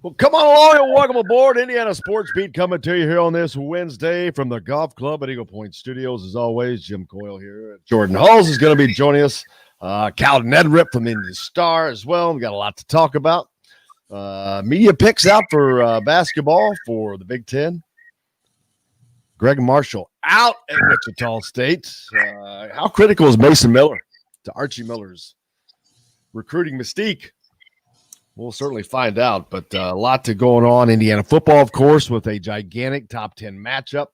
Well, come on along and welcome aboard Indiana Sports Beat, coming to you here on this Wednesday from the Golf Club at Eagle Point Studios. As always, Jim Coyle here. Jordan Hulls is going to be joining us. Kyle Neddenriep from the Indian Star as well. We got a lot to talk about. Media picks out for basketball for the Big Ten. Greg Marshall out at Wichita State. How critical is Mason Miller to Archie Miller's recruiting mystique? We'll certainly find out, but a lot to going on. Indiana football, of course, with a gigantic top 10 matchup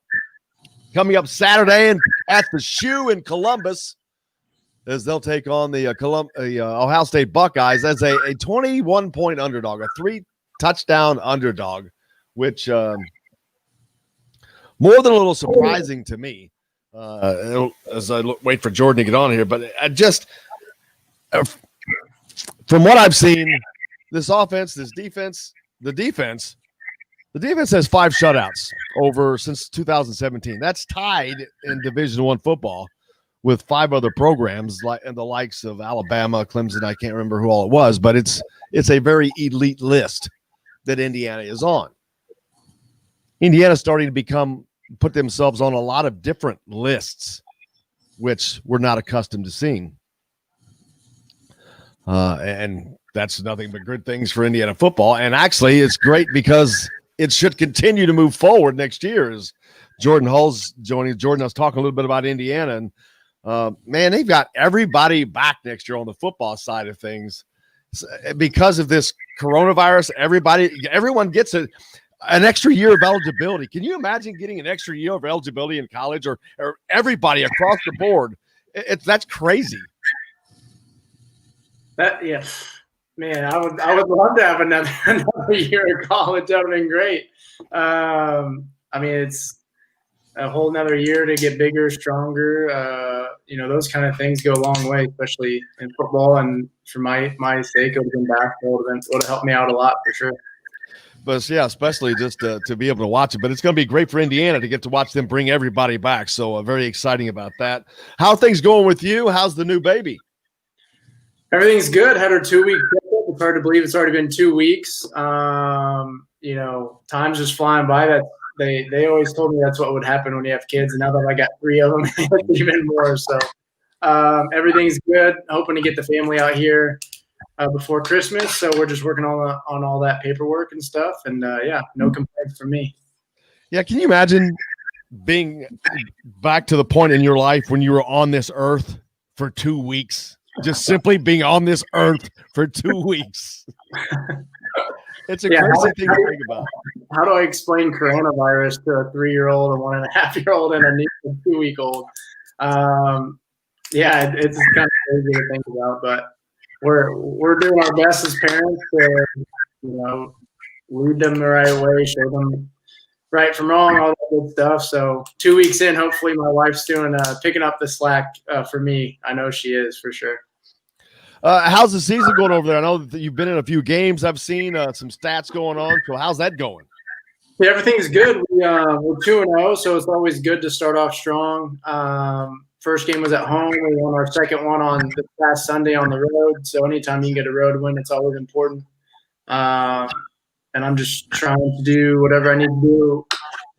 coming up Saturday at the Shoe in Columbus, as they'll take on the Ohio State Buckeyes as a 21-point underdog, a 3-touchdown underdog, which more than a little surprising to me as I wait for Jordan to get on here. But I just, from what I've seen, this offense, this defense, the defense has 5 shutouts over since 2017. That's tied in Division I football with 5 other programs and the likes of Alabama, Clemson. I can't remember who all it was, but it's a very elite list that Indiana is on. Indiana's starting to put themselves on a lot of different lists, which we're not accustomed to seeing. And that's nothing but good things for Indiana football. And actually, it's great because it should continue to move forward next year. As Jordan Hull's joining Jordan, I was talking a little bit about Indiana, and man, they've got everybody back next year on the football side of things. Because of this coronavirus, everyone gets an extra year of eligibility. Can you imagine getting an extra year of eligibility in college, or everybody across the board? That's crazy. Man, I would love to have another year of college. That would have been great. I mean, it's a whole nother year to get bigger, stronger. Those kind of things go a long way, especially in football. And for my sake, it would have been basketball. Would have helped me out a lot for sure. But yeah, especially just to be able to watch it. But it's going to be great for Indiana to get to watch them bring everybody back. So very exciting about that. How are things going with you? How's the new baby? Everything's good. Had her 2-week trip. It's hard to believe it's already been 2 weeks. Time's just flying by. That they always told me that's what would happen when you have kids, and now that I got 3 of them, even more. So everything's good. Hoping to get the family out here before Christmas. So we're just working on all that paperwork and stuff. And no complaints from me. Yeah, can you imagine being back to the point in your life when you were on this earth for 2 weeks? Just simply being on this earth for 2 weeks. It's a crazy thing to think about. How do I explain coronavirus to a 3-year-old, a 1.5-year-old, and a 2-week-old? It's kind of crazy to think about, but we're doing our best as parents to, lead them the right way, show them right from wrong, all that good stuff. So 2 weeks in, hopefully my wife's picking up the slack for me. I know she is for sure. How's the season going over there? I know that you've been in a few games. I've seen some stats going on. So how's that going? Yeah, everything's good. We're 2-0, so it's always good to start off strong. First game was at home. We won our second one on this past Sunday on the road. So anytime you can get a road win, it's always important. And I'm just trying to do whatever I need to do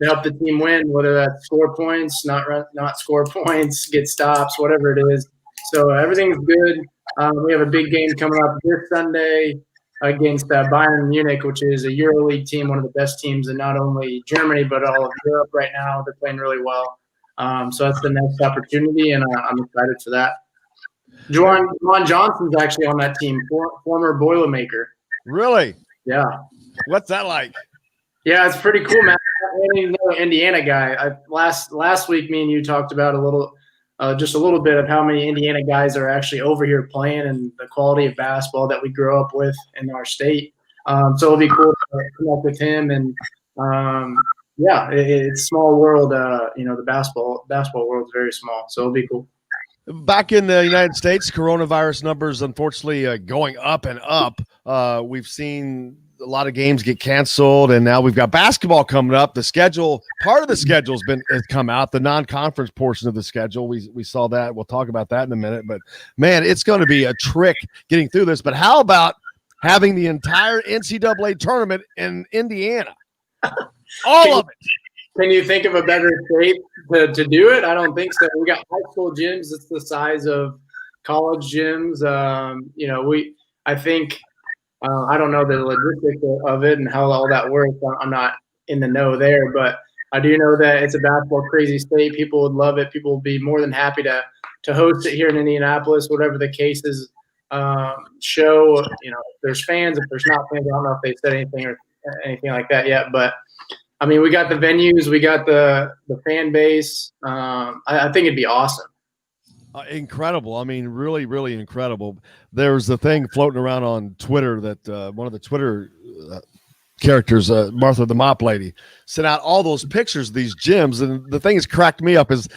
to help the team win, whether that's score points, not score points, get stops, whatever it is. So everything's good. We have a big game coming up this Sunday against Bayern Munich, which is a EuroLeague team, one of the best teams in not only Germany but all of Europe right now. They're playing really well. So that's the next opportunity, and I'm excited for that. Juwan Johnson's actually on that team, former Boilermaker. Really? Yeah. What's that like? Yeah, it's pretty cool, man. Indiana guy. Last week, me and you talked about just a little bit of how many Indiana guys are actually over here playing and the quality of basketball that we grew up with in our state. So it'll be cool to connect with him. And it's a small world. The basketball world is very small. So it'll be cool. Back in the United States, coronavirus numbers, unfortunately, going up and up. We've seen a lot of games get canceled, and now we've got basketball coming up. The schedule, part of the schedule has come out, the non-conference portion of the schedule. We saw that. We'll talk about that in a minute. But, man, it's going to be a trick getting through this. But how about having the entire NCAA tournament in Indiana? All of it. Can you think of a better state to do it? I don't think so. We got high school gyms. It's the size of college gyms. I think I don't know the logistics of it and how all that works. I'm not in the know there, but I do know that it's a basketball crazy state. People would love it. People would be more than happy to host it here in Indianapolis, whatever the case is. Show, if there's fans, if there's not fans, I don't know if they said anything or anything like that yet, but I mean, we got the venues, we got the fan base. I think it'd be awesome. Incredible. I mean, really, really incredible. There's a thing floating around on Twitter that one of the Twitter characters, Martha the Mop Lady, sent out all those pictures of these gyms. And the thing that's cracked me up is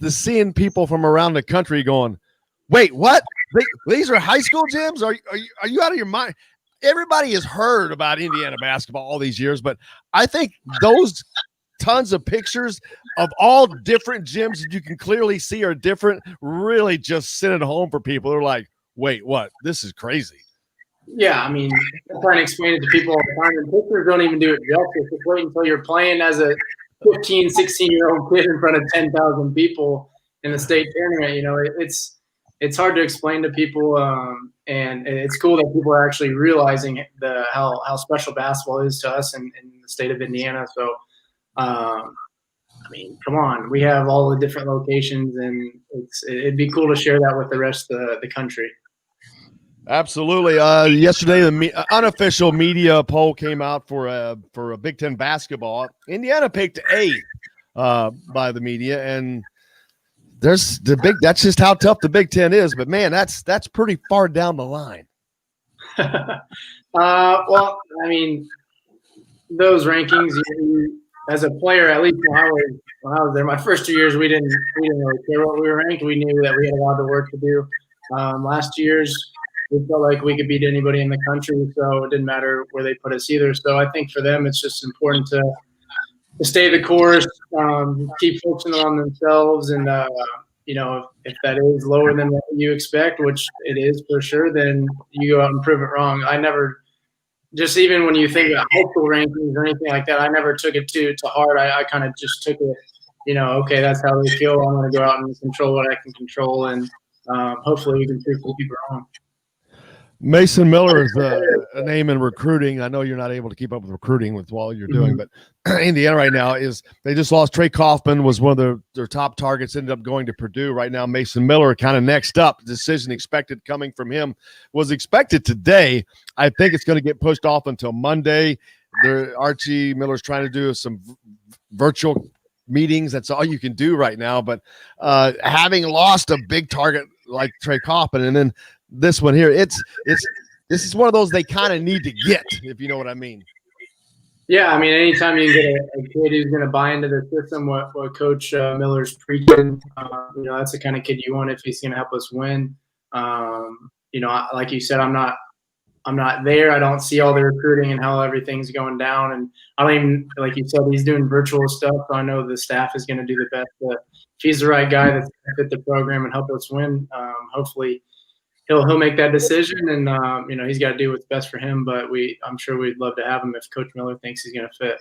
seeing people from around the country going, wait, what? These are high school gyms? Are you out of your mind? Everybody has heard about Indiana basketball all these years, but I think those tons of pictures of all different gyms that you can clearly see are different really just sent it home for people. They're like, wait, what? This is crazy. Yeah, I mean, I'm trying to explain it to people all the time, and pictures don't even do it justice. Just wait until you're playing as a 15, 16-year-old kid in front of 10,000 people in the state tournament. It's hard to explain to people, and it's cool that people are actually realizing how special basketball is to us in the state of Indiana. So, I mean, come on, we have all the different locations, and it'd be cool to share that with the rest of the country. Absolutely. Yesterday, the unofficial media poll came out for a Big Ten basketball. Indiana picked A by the media, and that's just how tough the Big Ten is. But man, that's pretty far down the line. Well, I mean, those rankings, as a player, at least when I was there, my first 2 years, we didn't really care what we were ranked. We knew that we had a lot of work to do. Last year's, we felt like we could beat anybody in the country, so it didn't matter where they put us either. So I think for them, it's just important to stay the course, keep focusing on themselves, and if that is lower than what you expect, which it is for sure, then you go out and prove it wrong. I never, just even when you think about high school rankings or anything like that, I never took it to heart. I kind of just took it, okay, that's how they feel. I'm going to go out and control what I can control, and hopefully we can prove people wrong. Mason Miller is a name in recruiting. I know you're not able to keep up with recruiting with all you're doing, but Indiana right now they just lost. Trey Kaufman was one of their top targets, ended up going to Purdue. Right now, Mason Miller kind of next up. Decision expected coming from him was expected today. I think it's going to get pushed off until Monday. Archie Miller's trying to do some virtual meetings. That's all you can do right now. But having lost a big target like Trey Kaufman, and then this one here, this is one of those they kind of need to get, if you know what I mean. Yeah, I mean, anytime you get a kid who's going to buy into the system, what Coach Miller's preaching, that's the kind of kid you want if he's going to help us win. Like you said, I'm not there. I don't see all the recruiting and how everything's going down, and I don't even, like you said, he's doing virtual stuff. So I know the staff is going to do the best. But if he's the right guy that's going to fit the program and help us win, hopefully he'll make that decision, and he's got to do what's best for him. But I'm sure we'd love to have him if Coach Miller thinks he's going to fit.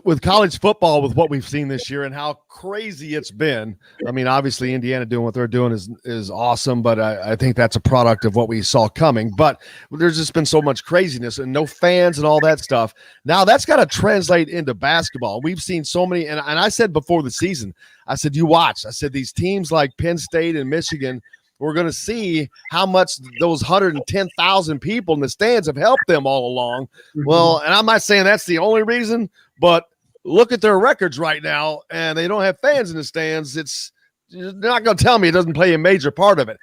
With college football, with what we've seen this year and how crazy it's been. I mean, obviously Indiana doing what they're doing is awesome, but I think that's a product of what we saw coming. But there's just been so much craziness and no fans and all that stuff. Now that's got to translate into basketball. We've seen so many, and I said before the season, I said, you watch. I said these teams like Penn State and Michigan, we're going to see how much those 110,000 people in the stands have helped them all along. Well, and I'm not saying that's the only reason, but look at their records right now, and they don't have fans in the stands. They're not going to tell me it doesn't play a major part of it.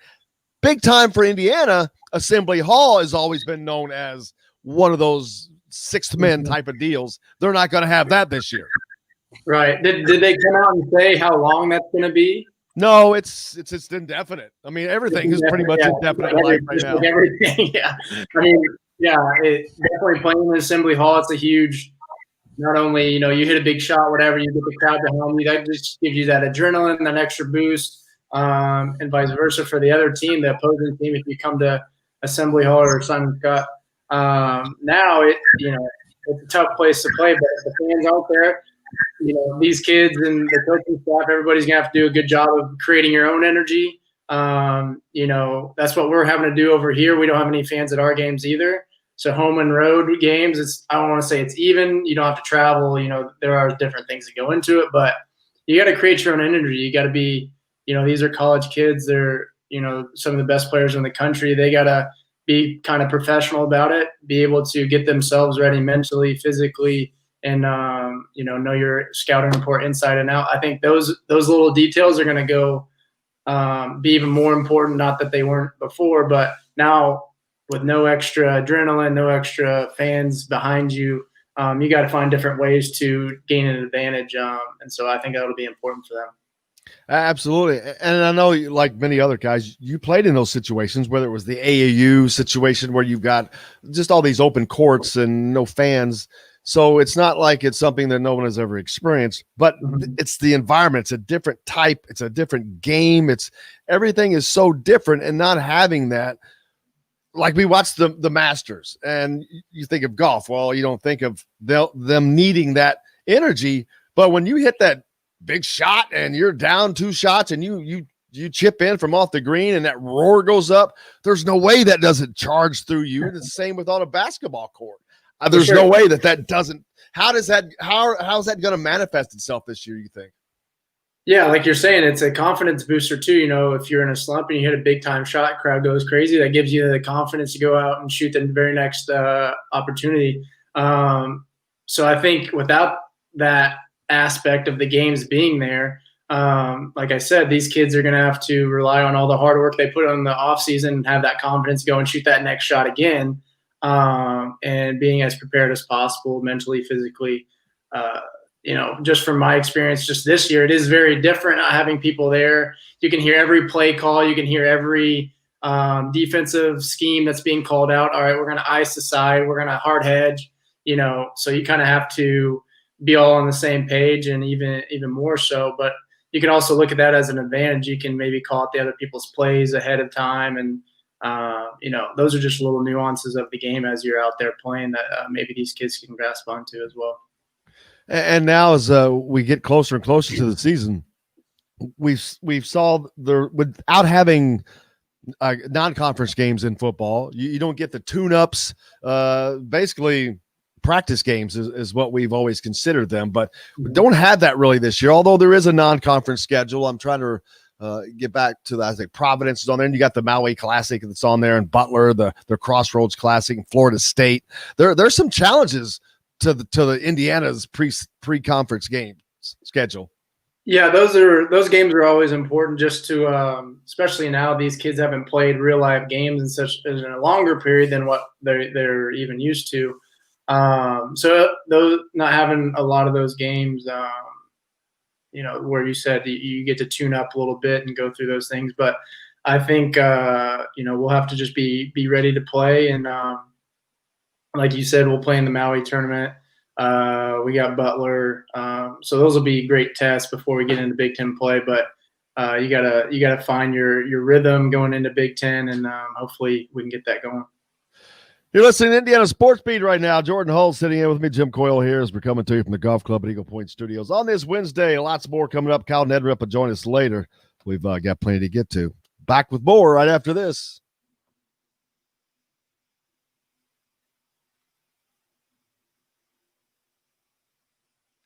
Big time for Indiana, Assembly Hall has always been known as one of those sixth men type of deals. They're not going to have that this year. Right. Did they come out and say how long that's going to be? No, it's indefinite. I mean, everything is pretty much indefinite in life right now. Everything, yeah. I mean, yeah, it definitely playing in Assembly Hall. It's a huge. Not only you hit a big shot, whatever, you get the crowd behind you. That just gives you that adrenaline, that extra boost, and vice versa for the other team, the opposing team. If you come to Assembly Hall or Simon Scott, now it's a tough place to play, but the fans out there, these kids and the coaching staff, everybody's gonna have to do a good job of creating your own energy. That's what we're having to do over here. We don't have any fans at our games either. So home and road games, I don't want to say it's even. You don't have to travel. There are different things that go into it, but you got to create your own energy. You got to be, these are college kids. They're, some of the best players in the country. They got to be kind of professional about it, be able to get themselves ready mentally, physically, and, know your scouting report inside and out. I think those little details are going to go be even more important. Not that they weren't before, but now, with no extra adrenaline, no extra fans behind you, you got to find different ways to gain an advantage. And so I think that'll be important for them. Absolutely. And I know, like many other guys, you played in those situations, whether it was the AAU situation where you've got just all these open courts and no fans. So it's not like it's something that no one has ever experienced, but it's the environment. It's a different type. It's a different game. Everything is so different, and not having that. Like we watched the Masters, and you think of golf. Well, you don't think of them needing that energy. But when you hit that big shot and you're down 2 shots and you chip in from off the green and that roar goes up, there's no way that doesn't charge through you. It's the same with on a basketball court. There's no way that doesn't. How's that going to manifest itself this year, you think? Yeah, like you're saying, it's a confidence booster too. If you're in a slump and you hit a big time shot, crowd goes crazy. That gives you the confidence to go out and shoot the very next opportunity. So I think without that aspect of the games being there, like I said, these kids are going to have to rely on all the hard work they put on the off season and have that confidence to go and shoot that next shot again, and being as prepared as possible mentally, physically. Just from my experience, just this year, it is very different not having people there. You can hear every play call. You can hear every defensive scheme that's being called out. All right, we're going to ice the side. We're going to hard hedge, so you kind of have to be all on the same page, and even more so. But you can also look at that as an advantage. You can maybe call out the other people's plays ahead of time. And, those are just little nuances of the game as you're out there playing that maybe these kids can grasp onto as well. And now, as we get closer and closer to the season, we've saw without having non-conference games in football, you don't get the tune-ups. Basically, practice games is what we've always considered them, but we don't have that really this year. Although there is a non-conference schedule, I'm trying to get back to that. I think Providence is on there, and you got the Maui Classic that's on there, and Butler, the Crossroads Classic, and Florida State. There's some challenges to the Indiana's pre-conference game schedule. Yeah, those games are always important, just to especially now these kids haven't played real life games in such in a longer period than what they're even used to. So those not having a lot of those games, where you said you get to tune up a little bit and go through those things, but I think we'll have to just be ready to play. And like you said, we'll play in the Maui tournament. We got Butler, so those will be great tests before we get into Big Ten play. But you gotta find your rhythm going into Big Ten, and hopefully we can get that going. You're listening to Indiana Sports Beat right now. Jordan Hull sitting in with me. Jim Coyle here as we're coming to you from the Golf Club at Eagle Point Studios on this Wednesday. Lots more coming up. Kyle Neddenriep will join us later. We've got plenty to get to. Back with more right after this.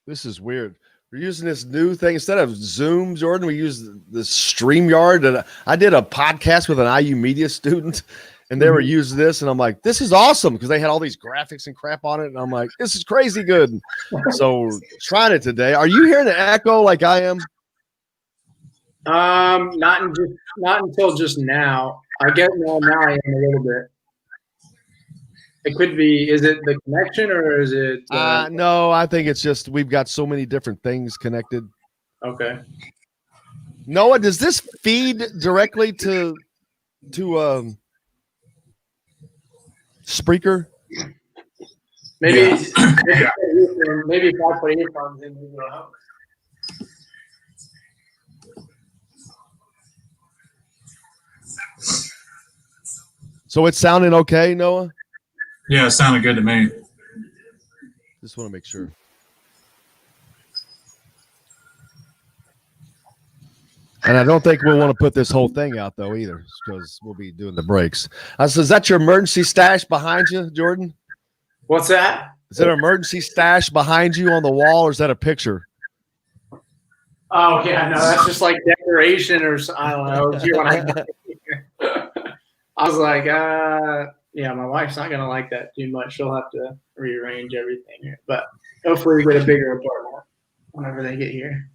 This is weird. We're using this new thing. Instead of Zoom, Jordan, we use the StreamYard. And I did a podcast with an IU media student, and they were using this. And I'm like, this is awesome, because they had all these graphics and crap on it. And I'm like, this is crazy good. So trying it today. Are you hearing the echo like I am? Not until just now. I get now I am a little bit. It could be. Is it the connection, or is it? No, I think it's just we've got so many different things connected. Okay. Noah, does this feed directly to Spreaker? Maybe maybe if I put earphones in, maybe it'll help. So it's sounding okay, Noah? Yeah, it sounded good to me. Just want to make sure. And I don't think we'll want to put this whole thing out, though, either, because we'll be doing the breaks. So is that your emergency stash behind you, Jordan? What's that? Is that an emergency stash behind you on the wall, or is that a picture? Oh, yeah, no, that's just like decoration or I don't know. If you want to I was like, yeah, my wife's not going to like that too much. She'll have to rearrange everything. But hopefully we get a bigger apartment whenever they get here.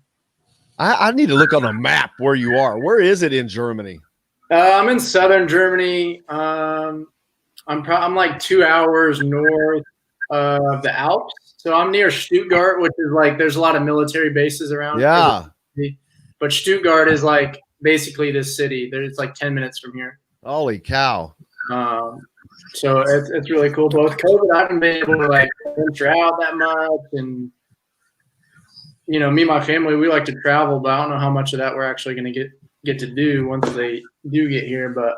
I need to look on a map where you are. Where is it in Germany? I'm in southern Germany. I'm like 2 hours north of the Alps. So I'm near Stuttgart, which is like there's a lot of military bases around. Yeah. But Stuttgart is like basically this city. It's like 10 minutes from here. Holy cow. So it's really cool. But with COVID, I haven't been able to like venture out that much. And, you know, me and my family, we like to travel, but I don't know how much of that we're actually going to get to do once they do get here. But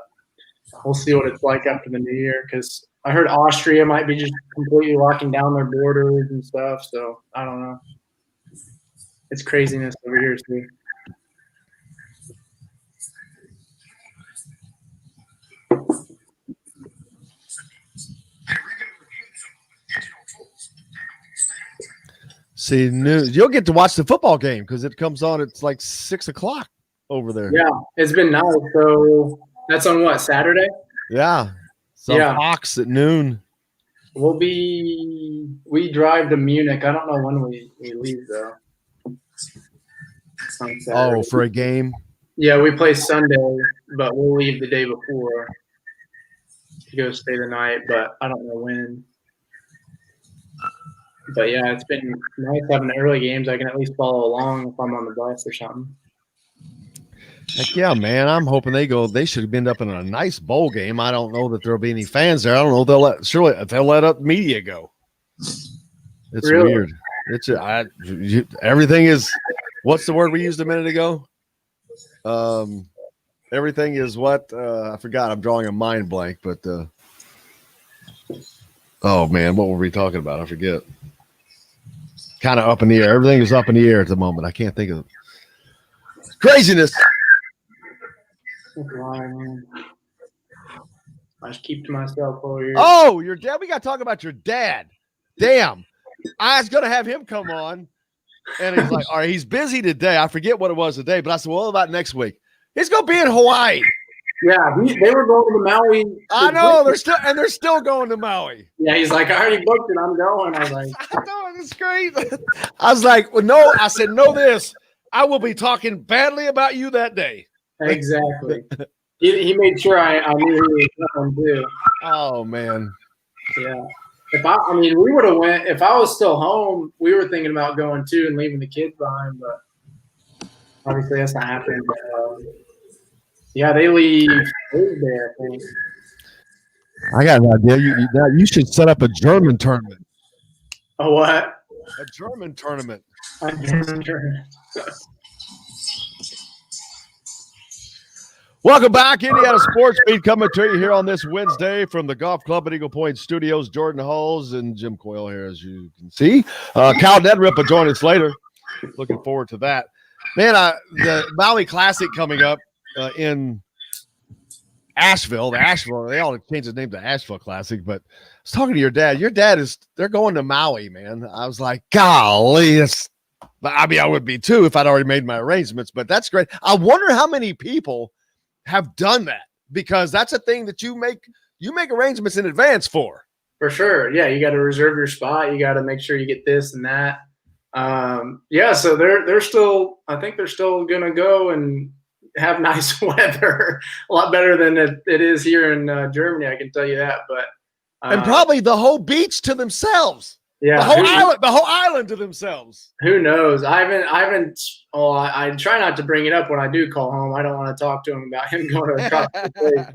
we'll see what it's like after the new year, because I heard Austria might be just completely locking down their borders and stuff. So I don't know. It's craziness over here too. See, you'll get to watch the football game because it comes on. It's like 6 o'clock over there. Yeah, it's been nice. So that's on what, Saturday? Yeah. So Fox at noon. We drive to Munich. I don't know when we leave though. Oh, for a game? Yeah, we play Sunday, but we'll leave the day before to go stay the night, but I don't know when. But yeah, it's been nice having the early games. I can at least follow along if I'm on the bus or something. Heck yeah, man. I'm hoping they should end up in a nice bowl game. I don't know that there'll be any fans there. I don't know if they'll let up media go. It's really weird. It's everything is, what's the word we used a minute ago? Everything is what? I forgot. I'm drawing a mind blank, but oh man, what were we talking about? I forget. Kind of up in the air. Everything is up in the air at the moment. I can't think of it. Craziness. I just keep to myself over here. Oh, your dad. We got to talk about your dad. Damn. I was going to have him come on. And he's like, all right, he's busy today. I forget what it was today, but I said, well, what about next week? He's going to be in Hawaii. Yeah, they were going to Maui. I know they're still going to Maui. Yeah, he's like, I already booked it. I'm going. I was like, I know, it's great. I was like, well, no. I said, know this. I will be talking badly about you that day. Exactly. He made sure I knew he was going too. Oh man. Yeah. We would have went if I was still home. We were thinking about going too and leaving the kids behind, but obviously that's not happening. Yeah, they leave Thursday, I think. I got an idea. You should set up a German tournament. A what? A German tournament. A German tournament. Welcome back, Indiana Sports Beat, coming to you here on this Wednesday from the Golf Club at Eagle Point Studios. Jordan Hulls and Jim Coyle here, as you can see. Kyle Neddenriep will join us later. Looking forward to that. Man, the Maui Classic coming up in Asheville. They all changed the name to Asheville Classic, but I was talking to your dad. Your dad they're going to Maui, man. I was like, golly, I would be too if I'd already made my arrangements, but that's great. I wonder how many people have done that, because that's a thing that you make arrangements in advance for. For sure. Yeah. You got to reserve your spot. You got to make sure you get this and that. Yeah. So they're still, I think they're still going to go and have nice weather, a lot better than it is here in Germany. I can tell you that, but and probably the whole beach to themselves. Yeah, the whole island to themselves. Who knows? I try not to bring it up when I do call home. I don't want to talk to him about him going across the place,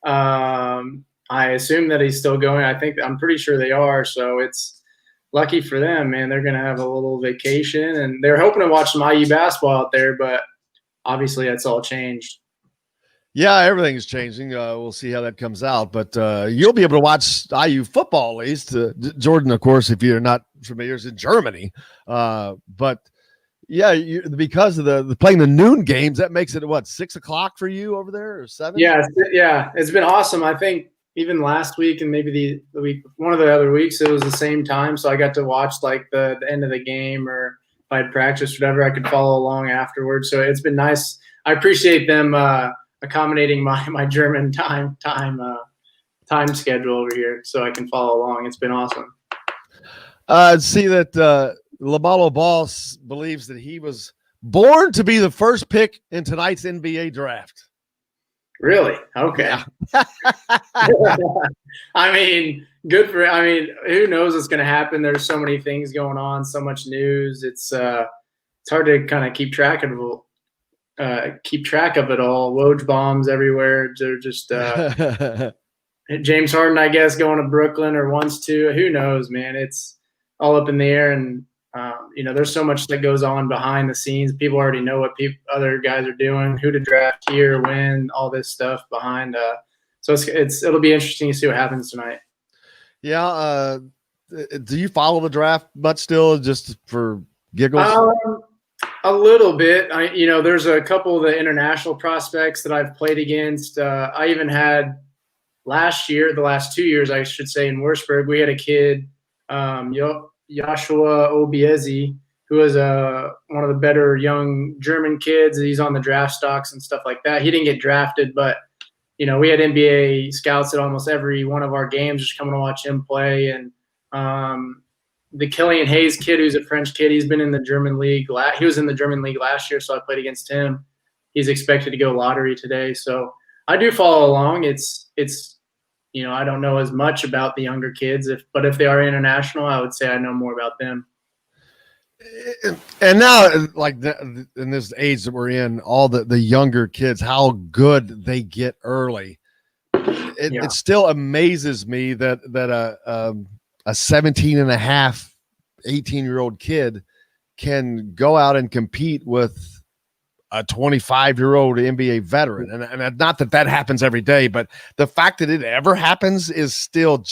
but I assume that he's still going. I'm pretty sure they are. So it's lucky for them, man. They're going to have a little vacation, and they're hoping to watch some IU basketball out there, but obviously that's all changed. Yeah, everything's changing. We'll see how that comes out, but you'll be able to watch IU football at least. Jordan, of course, if you're not familiar, is in Germany. But yeah, because of the playing the noon games, that makes it what, 6 o'clock for you over there, or 7? Yeah, it's been awesome. I think even last week and maybe the week, one of the other weeks, it was the same time, so I got to watch like the end of the game, or if I had practice, whatever, I could follow along afterwards. So it's been nice. I appreciate them accommodating my German time schedule over here so I can follow along. It's been awesome. See that LaMelo Ball believes that he was born to be the first pick in tonight's NBA draft. Really? Okay. Yeah. I mean, good for. I mean, who knows what's going to happen? There's so many things going on, so much news. It's hard to kind of keep track of it all. Woj bombs everywhere. They're just James Harden, I guess, going to Brooklyn or wants to. Who knows, man? It's all up in the air, and there's so much that goes on behind the scenes. People already know what other guys are doing, who to draft here, when, all this stuff behind. So it'll be interesting to see what happens tonight. Yeah. Do you follow the draft much still, just for giggles? A little bit. There's a couple of the international prospects that I've played against. I even had the last 2 years, I should say, in Wurzburg, we had a kid, Joshua Obiezi, who was one of the better young German kids. He's on the draft stocks and stuff like that. He didn't get drafted, but we had NBA scouts at almost every one of our games, just coming to watch him play. And the Killian Hayes kid, who's a French kid, he's been in the German league. He was in the German league last year, so I played against him. He's expected to go lottery today, so I do follow along. It's I don't know as much about the younger kids, but if they are international, I would say I know more about them. And now, like in this age that we're in, all the younger kids, how good they get early. It still amazes me that a 17 and a half, 18-year-old kid can go out and compete with a 25-year-old NBA veteran. And not that happens every day, but the fact that it ever happens is still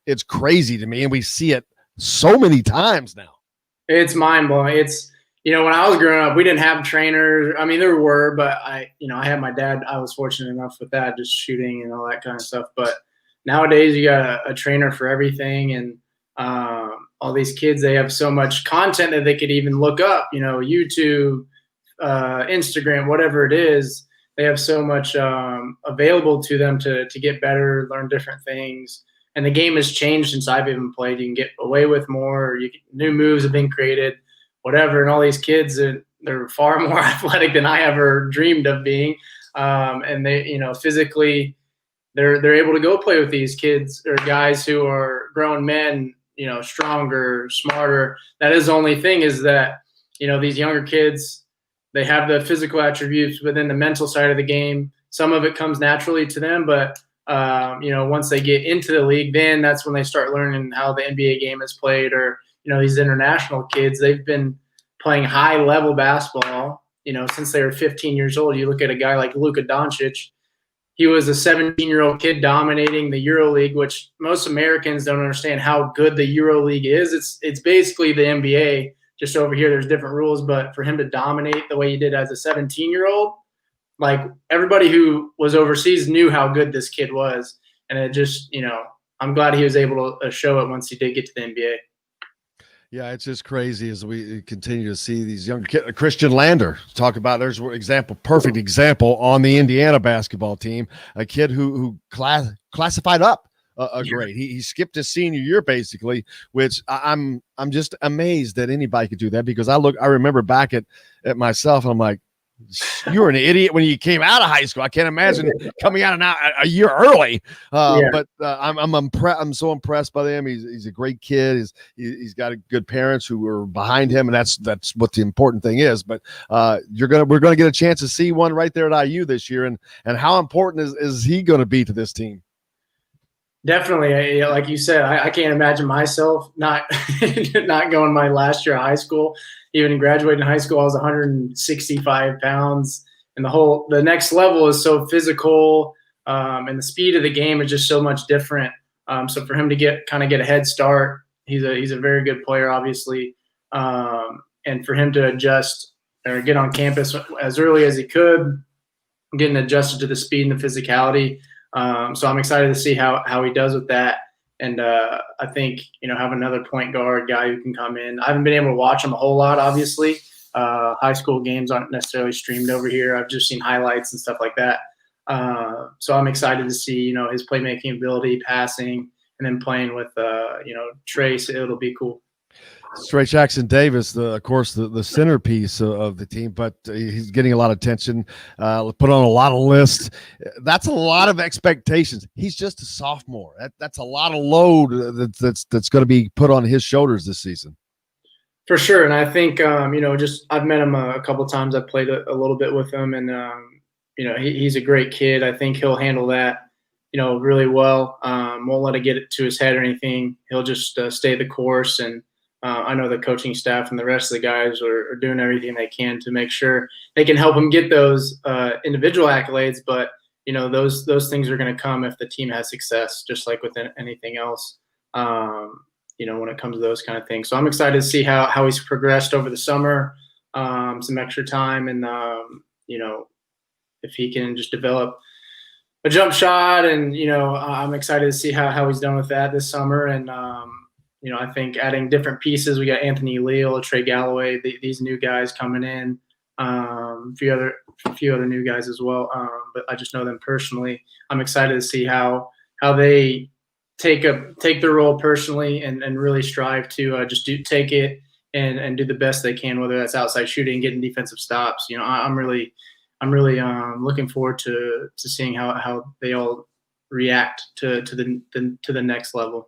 it's crazy to me. And we see it so many times now. It's mind blowing. It's, when I was growing up, we didn't have trainers. I mean, there were, but I had my dad. I was fortunate enough with that, just shooting and all that kind of stuff. But nowadays you got a trainer for everything. And all these kids, they have so much content that they could even look up, YouTube, Instagram, whatever it is. They have so much available to them to get better, learn different things. And the game has changed since I've even played. You can get away with more. New moves have been created, whatever. And all these kids, they're far more athletic than I ever dreamed of being. And they, physically, they're able to go play with these kids or guys who are grown men, stronger, smarter. That is the only thing, is that, these younger kids, they have the physical attributes within the mental side of the game. Some of it comes naturally to them, but once they get into the league, then that's when they start learning how the NBA game is played. Or, these international kids, they've been playing high level basketball, since they were 15 years old. You look at a guy like Luka Doncic. He was a 17-year-old kid dominating the EuroLeague, which most Americans don't understand how good the EuroLeague is. It's basically the NBA. Just over here, there's different rules, but for him to dominate the way he did as a 17-year-old, like, everybody who was overseas knew how good this kid was. And it just, I'm glad he was able to show it once he did get to the NBA. Yeah, it's just crazy as we continue to see these younger kids. Christian Lander, talk about, there's an perfect example on the Indiana basketball team, a kid who classified up a grade. He skipped his senior year, basically, which I'm just amazed that anybody could do that, because I remember back at myself, and I'm like, You were an idiot when you came out of high school. I can't imagine coming out a year early. But I'm so impressed by him. He's a great kid. He's got good parents who were behind him, and that's what the important thing is. But we're gonna get a chance to see one right there at IU this year, and how important is he going to be to this team? Definitely, like you said, I can't imagine myself not not going my last year of high school. Even graduating high school, I was 165 pounds, and the next level is so physical, and the speed of the game is just so much different. So for him to get a head start, he's a very good player, obviously, and for him to adjust or get on campus as early as he could, getting adjusted to the speed and the physicality. So I'm excited to see how he does with that. And I think, have another point guard guy who can come in. I haven't been able to watch him a whole lot, obviously. High school games aren't necessarily streamed over here. I've just seen highlights and stuff like that. So I'm excited to see, his playmaking ability, passing, and then playing with, Trace. It'll be cool. Trey Jackson Davis, of course, the centerpiece of the team, but he's getting a lot of attention, put on a lot of lists. That's a lot of expectations. He's just a sophomore. That's a lot of load that's going to be put on his shoulders this season. For sure, and I think I've met him a couple of times. I've played a little bit with him, and he's a great kid. I think he'll handle that really well. Won't let it get it to his head or anything. He'll just stay the course, and I know the coaching staff and the rest of the guys are doing everything they can to make sure they can help him get those individual accolades. But those things are going to come if the team has success, just like with anything else. When it comes to those kind of things. So I'm excited to see how he's progressed over the summer, some extra time, and if he can just develop a jump shot, and I'm excited to see how he's done with that this summer. And I think adding different pieces. We got Anthony Leal, Trey Galloway, these new guys coming in, a few other new guys as well. But I just know them personally. I'm excited to see how they take their role personally and really strive to just take it and do the best they can, whether that's outside shooting, getting defensive stops. I'm really looking forward to seeing how they all react to the next level.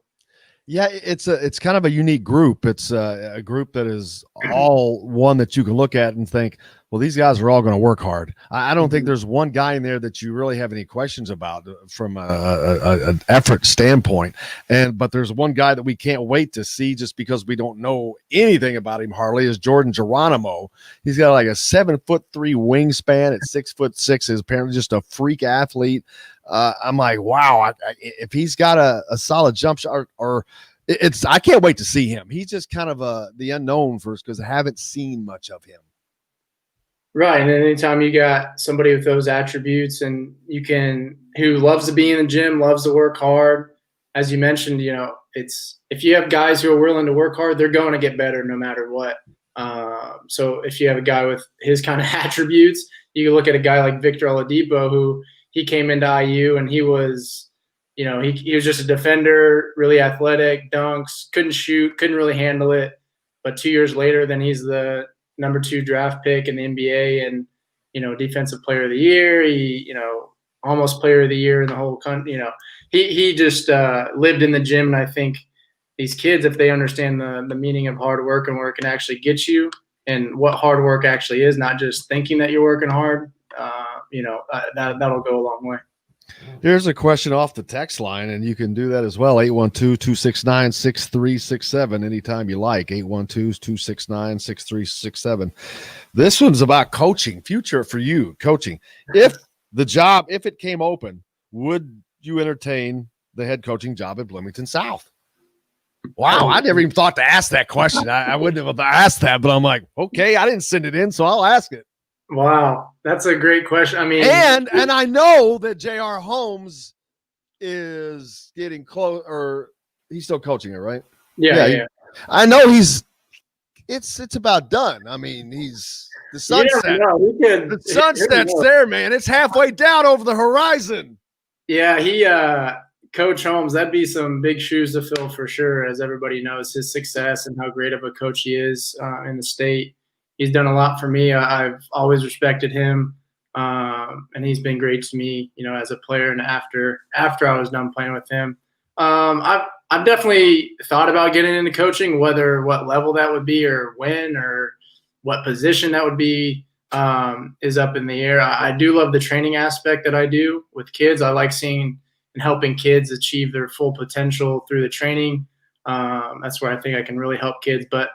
Yeah, it's kind of a unique group. It's a group that is all one that you can look at and think, well, these guys are all going to work hard. I don't think there's one guy in there that you really have any questions about from an effort standpoint. But there's one guy that we can't wait to see, just because we don't know anything about him hardly, is Jordan Geronimo. He's got like a 7'3" wingspan at 6'6". Is apparently just a freak athlete. I'm like, wow, if he's got a solid jump shot, or I can't wait to see him. He's just kind of the unknown for us because I haven't seen much of him. Right, and anytime you got somebody with those attributes, and who loves to be in the gym, loves to work hard, as you mentioned, it's if you have guys who are willing to work hard, they're going to get better no matter what. So if you have a guy with his kind of attributes, you can look at a guy like Victor Oladipo, who he came into IU and he was, he was just a defender, really athletic, dunks, couldn't shoot, couldn't really handle it. But 2 years later, then he's the number 2 draft pick in the NBA, and defensive player of the year. He almost player of the year in the whole country. He just lived in the gym, and I think these kids, if they understand the meaning of hard work and where it can actually get you, and what hard work actually is, not just thinking that you're working hard, that'll go a long way. Here's a question off the text line, and you can do that as well. 812-269-6367 anytime you like. 812-269-6367. This one's about coaching, future for you, coaching. If it came open, would you entertain the head coaching job at Bloomington South? Wow, I never even thought to ask that question. I wouldn't have asked that, but I'm like, okay, I didn't send it in, so I'll ask it. Wow, that's a great question. I mean, and I know that J.R. Holmes is getting close, or he's still coaching it, right? Yeah. I know it's about done. I mean, the sunset. The sunset's there, man. It's halfway down over the horizon. Yeah, Coach Holmes, that'd be some big shoes to fill for sure, as everybody knows his success and how great of a coach he is in the state. he's done a lot for me. I've always respected him, and he's been great to me, as a player. And after I was done playing with him, I've definitely thought about getting into coaching, whether what level that would be or when or what position that would be is up in the air. I do love the training aspect that I do with kids. I like seeing and helping kids achieve their full potential through the training. That's where I think I can really help kids. But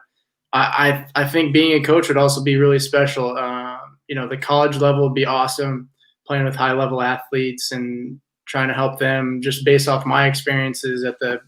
I think being a coach would also be really special. The college level would be awesome, playing with high-level athletes and trying to help them just based off my experiences at the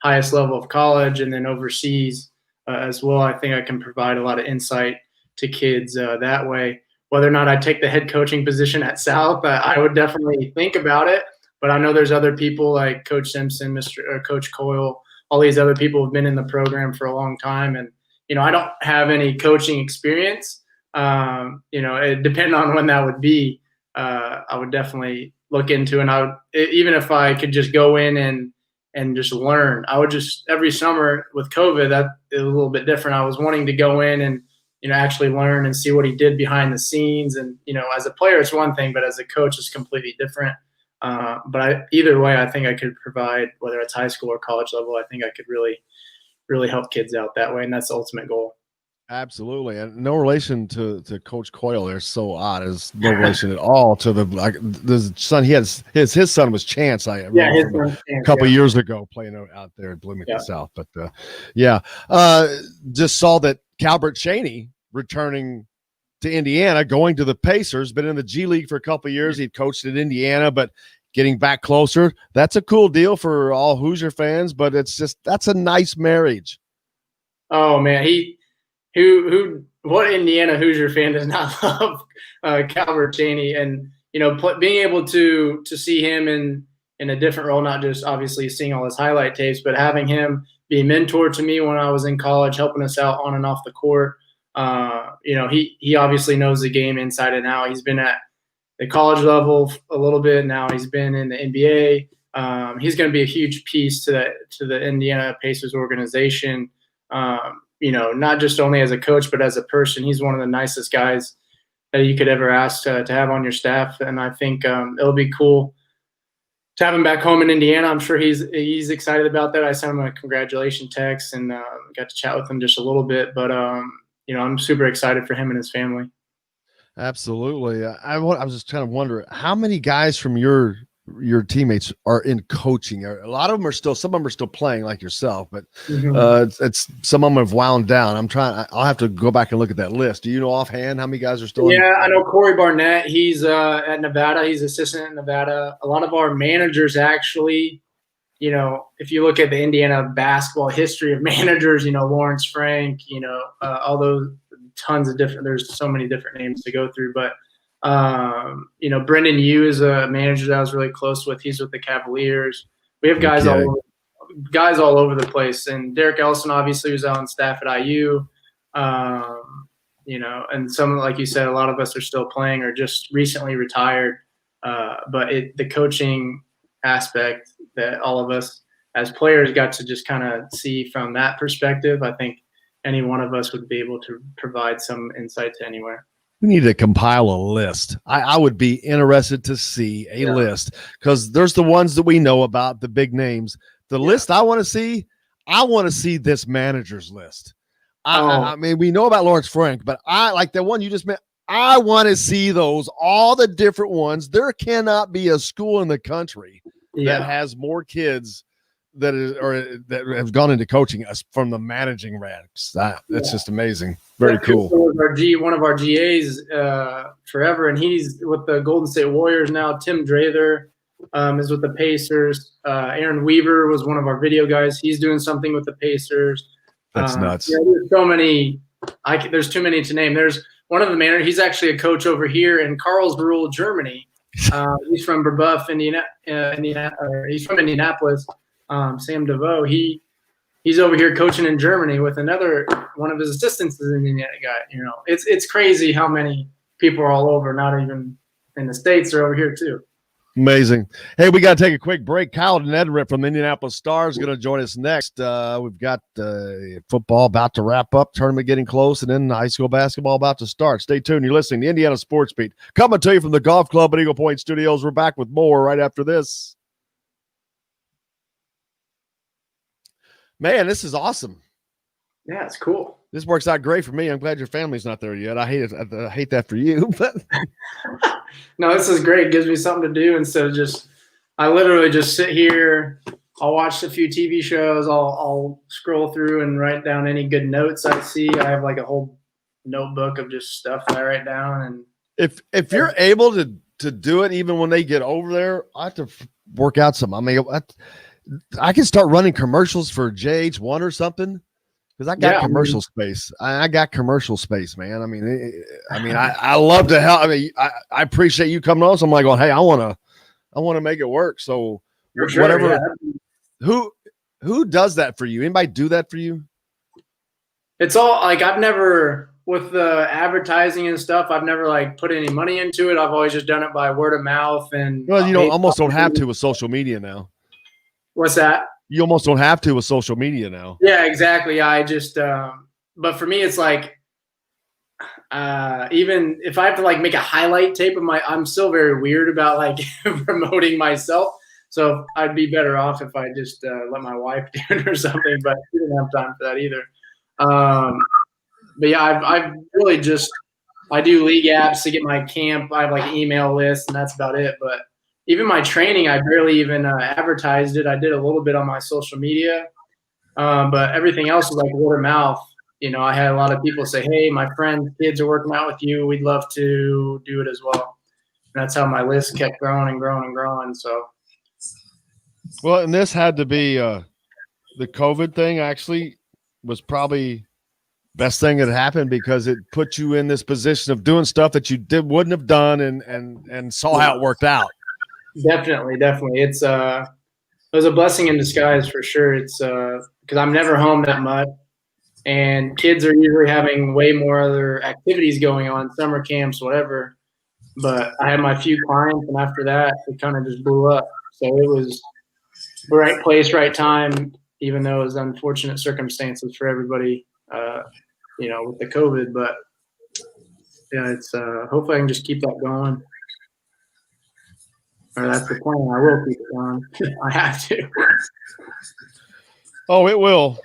highest level of college and then overseas as well. I think I can provide a lot of insight to kids that way. Whether or not I take the head coaching position at South, I would definitely think about it. But I know there's other people like Coach Simpson, Coach Coyle, all these other people have been in the program for a long time. And, I don't have any coaching experience. It depending on when that would be, I would definitely look into, and even if I could just go in and just learn, I would just every summer with COVID, that is a little bit different. I was wanting to go in and, actually learn and see what he did behind the scenes. And, as a player, it's one thing, but as a coach, it's completely different. But either way, I think I could provide, whether it's high school or college level, I think I could really, really help kids out that way. And that's the ultimate goal. Absolutely, and no relation to Coach Coyle. They're so odd. There's no relation at all to the son. He has his son was Chance. A couple years ago playing out there at Bloomington South. But just saw that Calbert Chaney returning to Indiana, going to the Pacers. Been in the G League for a couple years. He coached at Indiana, but getting back closer. That's a cool deal for all Hoosier fans. But that's a nice marriage. Oh man, what Indiana Hoosier fan does not love Calbert Chaney? And being able to see him in a different role, not just obviously seeing all his highlight tapes, but having him be a mentor to me when I was in college, helping us out on and off the court. He obviously knows the game inside and out. He's been at the college level a little bit. Now he's been in the NBA. He's going to be a huge piece to the Indiana Pacers organization. Not just only as a coach, but as a person. He's one of the nicest guys that you could ever ask to have on your staff. And I think it'll be cool to have him back home in Indiana. I'm sure he's excited about that. I sent him a congratulations text and got to chat with him just a little bit. But, I'm super excited for him and his family. Absolutely. I was just kind of wondering, how many guys from your teammates are in coaching? A lot of them are still, some of them are still playing like yourself, but it's some of them have wound down. I'll have to go back and look at that list. Do you know offhand how many guys are still? Yeah, I know Corey Barnett. He's at Nevada. He's assistant at Nevada. A lot of our managers actually, if you look at the Indiana basketball history of managers, Lawrence Frank, all those tons of different, there's so many different names to go through, but Brendan Yu is a manager that I was really close with. He's with the Cavaliers. We have guys all over the place. And Derek Ellison obviously was on staff at IU. And some, like you said, a lot of us are still playing or just recently retired. But the coaching aspect that all of us as players got to just kind of see from that perspective, I think any one of us would be able to provide some insight to anywhere. We need to compile a list. I would be interested to see a list, because there's the ones that we know about, the big names. The list I want to see this manager's list. I mean, we know about Lawrence Frank, but I like the one you just met. I want to see those, all the different ones. There cannot be a school in the country that has more kids that have gone into coaching us from the managing ranks. That's just amazing. Very cool. One of our GAs forever, and he's with the Golden State Warriors now. Tim Drather is with the Pacers. Aaron Weaver was one of our video guys. He's doing something with the Pacers. That's nuts. There's so many. There's too many to name. There's one of the managers. He's actually a coach over here in Karlsruhe, Germany. He's from Brebeuf, Indiana. He's from Indianapolis. Sam DeVoe, he's over here coaching in Germany with another one of his assistants is an Indiana guy. It's crazy how many people are all over, not even in the States, are over here too. Amazing. Hey, we got to take a quick break. Kyle Neddenriep from the Indianapolis Stars is going to join us next. We've got football about to wrap up, tournament getting close, and then high school basketball about to start. Stay tuned. You're listening to Indiana Sports Beat. Coming to you from the Golf Club at Eagle Point Studios. We're back with more right after this. Man, this is awesome. Yeah, it's cool. This works out great for me. I'm glad your family's not there yet. I hate it. I hate that for you, but no, this is great. It gives me something to do instead of just – I literally just sit here. I'll watch a few TV shows. I'll scroll through and write down any good notes I see. I have like a whole notebook of just stuff that I write down. And if you're able to do it even when they get over there, I have to work out some. I mean, I can start running commercials for JH1 or something. Because I got commercial space. I got commercial space, man. I mean, I love to help. I mean, I appreciate you coming on. So I'm like, hey, I want to make it work. So sure, whatever. Yeah. Who does that for you? Anybody do that for you? It's all like I've never with the advertising and stuff. I've never like put any money into it. I've always just done it by word of mouth. And well, you almost don't have to with social media now. What's that? You almost don't have to with social media now. Yeah, exactly. I just, but for me, it's like, even if I have to like make a highlight tape of I'm still very weird about like promoting myself. So I'd be better off if I just let my wife do it or something, but she didn't have time for that either. But yeah, I've really just, I do league apps to get my camp. I have like an email list and that's about it. But even my training, I barely even advertised it. I did a little bit on my social media, but everything else was like word of mouth. You know, I had a lot of people say, hey, my friend's kids are working out with you. We'd love to do it as well. And that's how my list kept growing and growing and growing. So, well, and this had to be the COVID thing actually was probably best thing that happened because it put you in this position of doing stuff that you wouldn't have done and saw how it worked out. Definitely. It was a blessing in disguise for sure. It's because I'm never home that much, and kids are usually having way more other activities going on, summer camps, whatever. But I had my few clients, and after that, it kind of just blew up. So it was the right place, right time, even though it was unfortunate circumstances for everybody, with the COVID. But yeah, it's hopefully I can just keep that going. Or that's the plan. I will keep it going. I have to. Oh, it will.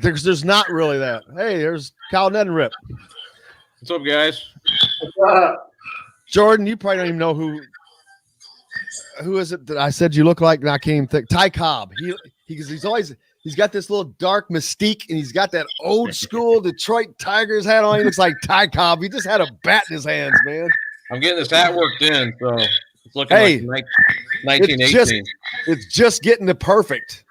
There's not really that. Hey, there's Kyle Neddenriep. What's up, guys? What's up? Jordan, you probably don't even know who is it that I said you look like, and I can't even think. Ty Cobb. He's got this little dark mystique, and he's got that old school Detroit Tigers hat on. He looks like Ty Cobb. He just had a bat in his hands, man. I'm getting this hat worked in, so it's looking like 1918. It's just getting the perfect.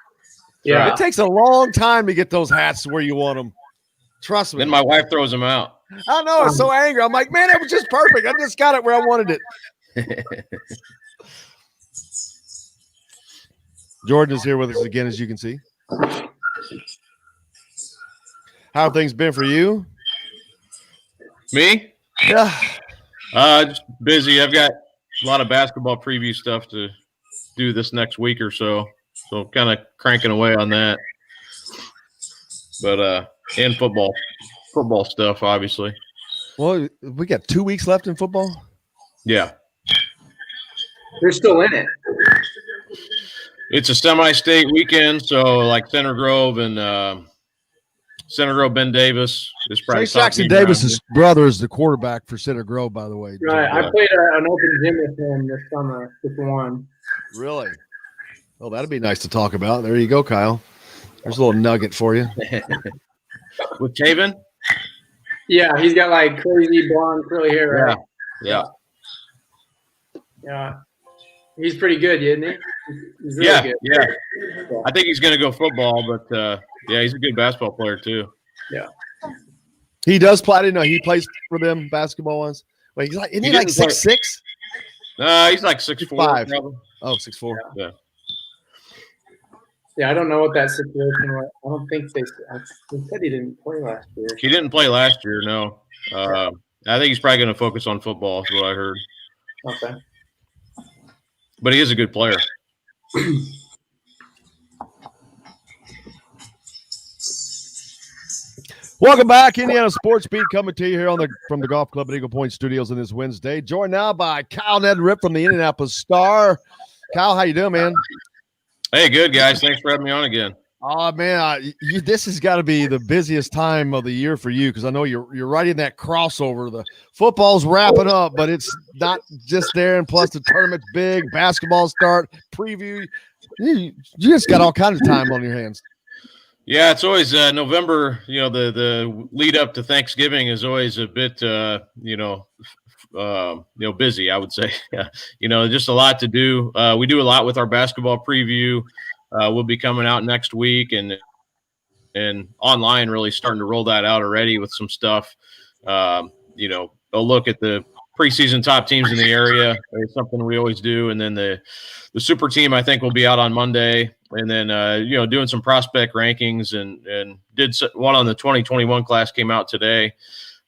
Yeah. It takes a long time to get those hats where you want them. Trust me. Then my wife throws them out. I know. I'm so angry. I'm like, man, it was just perfect. I just got it where I wanted it. Jordan is here with us again, as you can see. How have things been for you? Me? Yeah. Just busy. I've got a lot of basketball preview stuff to do this next week or so. So kind of cranking away on that. But and football stuff, obviously. Well, we got 2 weeks left in football. Yeah. They're still in it. It's a semi-state weekend, so like Center Grove and Center Grove, Ben Davis is probably Jackson Davis's brother is the quarterback for Center Grove, by the way. Right. I played an open gym with him this summer, just one. Really? Oh, that'd be nice to talk about. There you go, Kyle. There's a little nugget for you. With Taven? Yeah, he's got like crazy blonde curly hair, right? Yeah. Yeah. He's pretty good, isn't he? He's really good. Yeah. I think he's going to go football, but yeah, he's a good basketball player too. Yeah. He does play. I didn't know he plays for them basketball ones. Wait, he's like, isn't he like 6'6"? He's like 6'4". 5. Probably. Oh, 6'4". Yeah. Yeah, I don't know what that situation was. I don't think they said he didn't play last year. He didn't play last year, no. I think he's probably going to focus on football, is what I heard. Okay. but he is a good player. Welcome back, Indiana Sports Beat, coming to you here from the Golf Club at Eagle Point Studios on this Wednesday. Joined now by Kyle Neddenriep from the Indianapolis Star. Kyle, how you doing, man? Hey, good, guys. Thanks for having me on again. Oh, man, this has got to be the busiest time of the year for you because I know you're right in that crossover. The football's wrapping up, but it's not just there, and plus the tournament's big, basketball start, preview. You just got all kinds of time on your hands. Yeah, it's always November. The lead up to Thanksgiving is always a bit, busy. I would say, just a lot to do. We do a lot with our basketball preview. We'll be coming out next week and online, really starting to roll that out already with some stuff. A look at the preseason top teams in the area. It's something we always do, and then the super team I think will be out on Monday. And then, doing some prospect rankings and did one on the 2021 class came out today.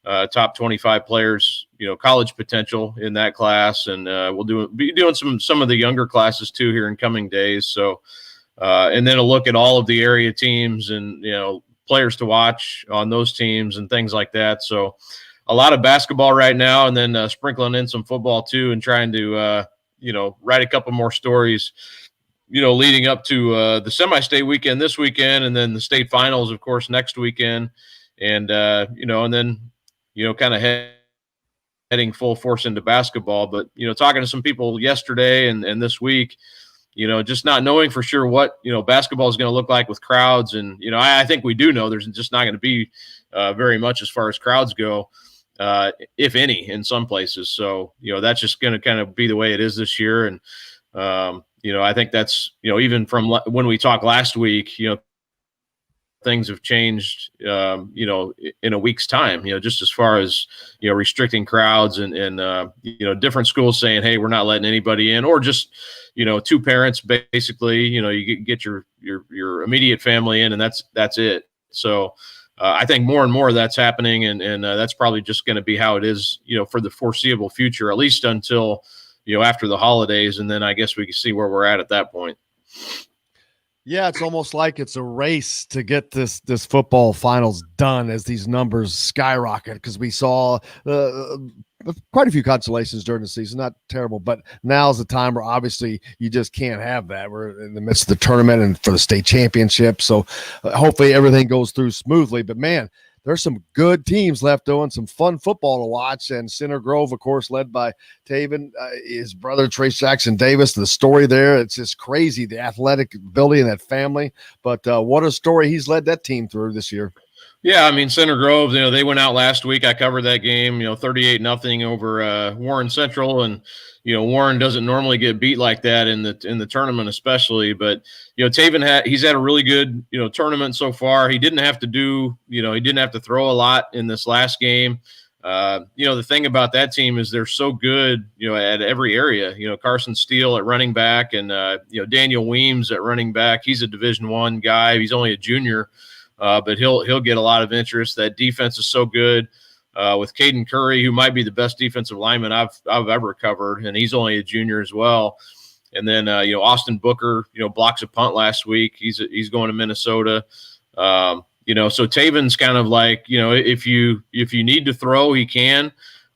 Top 25 players, college potential in that class. And we'll be doing some of the younger classes too here in coming days. So, and then a look at all of the area teams and, players to watch on those teams and things like that. So a lot of basketball right now, and then sprinkling in some football too, and trying to, write a couple more stories, leading up to the semi-state weekend this weekend, and then the state finals, of course, next weekend. And, and then, kind of heading full force into basketball. But, talking to some people yesterday and this week, just not knowing for sure what, basketball is going to look like with crowds. And, I think we do know there's just not going to be very much as far as crowds go, if any, in some places. So, that's just going to kind of be the way it is this year. And, I think that's, even from when we talked last week, things have changed, in a week's time, just as far as, restricting crowds and different schools saying, hey, we're not letting anybody in, or just, two parents, basically, you get your immediate family in, and that's it. So I think more and more that's happening, and that's probably just going to be how it is, for the foreseeable future, at least until, after the holidays. And then I guess we can see where we're at that point. Yeah, it's almost like it's a race to get this football finals done as these numbers skyrocket, because we saw quite a few consolations during the season. Not terrible, but now's the time where obviously you just can't have that. We're in the midst of the tournament and for the state championship, so hopefully everything goes through smoothly. But man, there's some good teams left doing some fun football to watch. And Center Grove, of course, led by Taven, his brother, Trace Jackson Davis. The story there, it's just crazy, the athletic ability in that family. But what a story he's led that team through this year. Yeah, I mean, Center Grove, they went out last week. I covered that game, 38-0 over Warren Central. And, Warren doesn't normally get beat like that in the tournament, especially. But, Taven he's had a really good, tournament so far. He didn't have to he didn't have to throw a lot in this last game. The thing about that team is they're so good, at every area. Carson Steele at running back, and, Daniel Weems at running back. He's a Division I guy. He's only a junior. But he'll get a lot of interest. That defense is so good, with Caden Curry, who might be the best defensive lineman I've ever covered, and he's only a junior as well. And then Austin Booker, blocks a punt last week. He's going to Minnesota. So Taven's kind of like, if you need to throw, he can.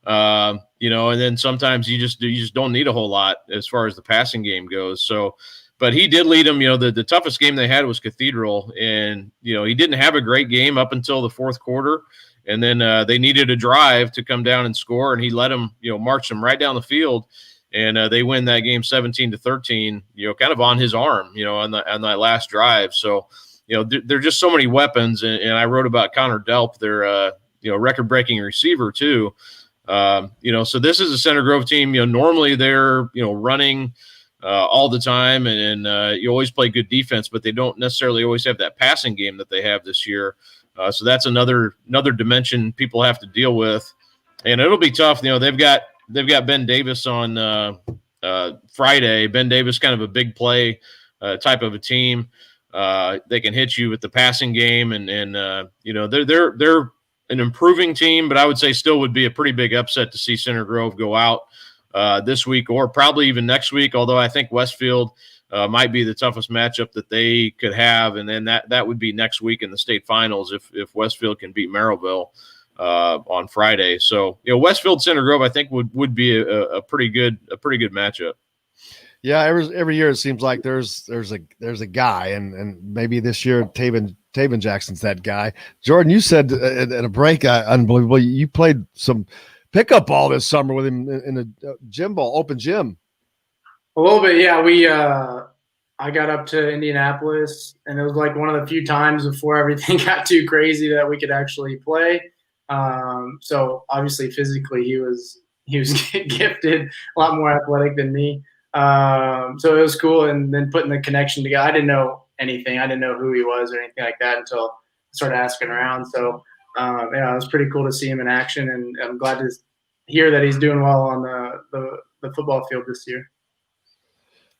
And then sometimes you just don't need a whole lot as far as the passing game goes. So. But he did lead them. The toughest game they had was Cathedral, and he didn't have a great game up until the fourth quarter, and then they needed a drive to come down and score, and he let them, march them right down the field, and they win that game 17-13. Kind of on his arm, on that last drive. So there are just so many weapons, and I wrote about Connor Delp, their record-breaking receiver too. So this is a Center Grove team. Normally they're running all the time, and you always play good defense, but they don't necessarily always have that passing game that they have this year. So that's another dimension people have to deal with, and it'll be tough. They've got Ben Davis on Friday. Ben Davis, kind of a big play type of a team. They can hit you with the passing game, and they're an improving team, but I would say still would be a pretty big upset to see Center Grove go out this week or probably even next week, although I think Westfield might be the toughest matchup that they could have. And then that would be next week in the state finals if Westfield can beat Merrillville on Friday. So, Westfield Center Grove, I think would be a pretty good matchup. Yeah, every year it seems like there's a guy, and maybe this year Taven Jackson's that guy. Jordan, you said at a break, unbelievable. You played some pickup ball this summer with him in a gym ball, open gym. A little bit, yeah. I got up to Indianapolis, and it was like one of the few times before everything got too crazy that we could actually play. So obviously, physically, he was gifted, a lot more athletic than me. So it was cool, and then putting the connection together. I didn't know anything. I didn't know who he was or anything like that until I started asking around. So yeah, it was pretty cool to see him in action, and I'm glad to hear that he's doing well on the football field this year.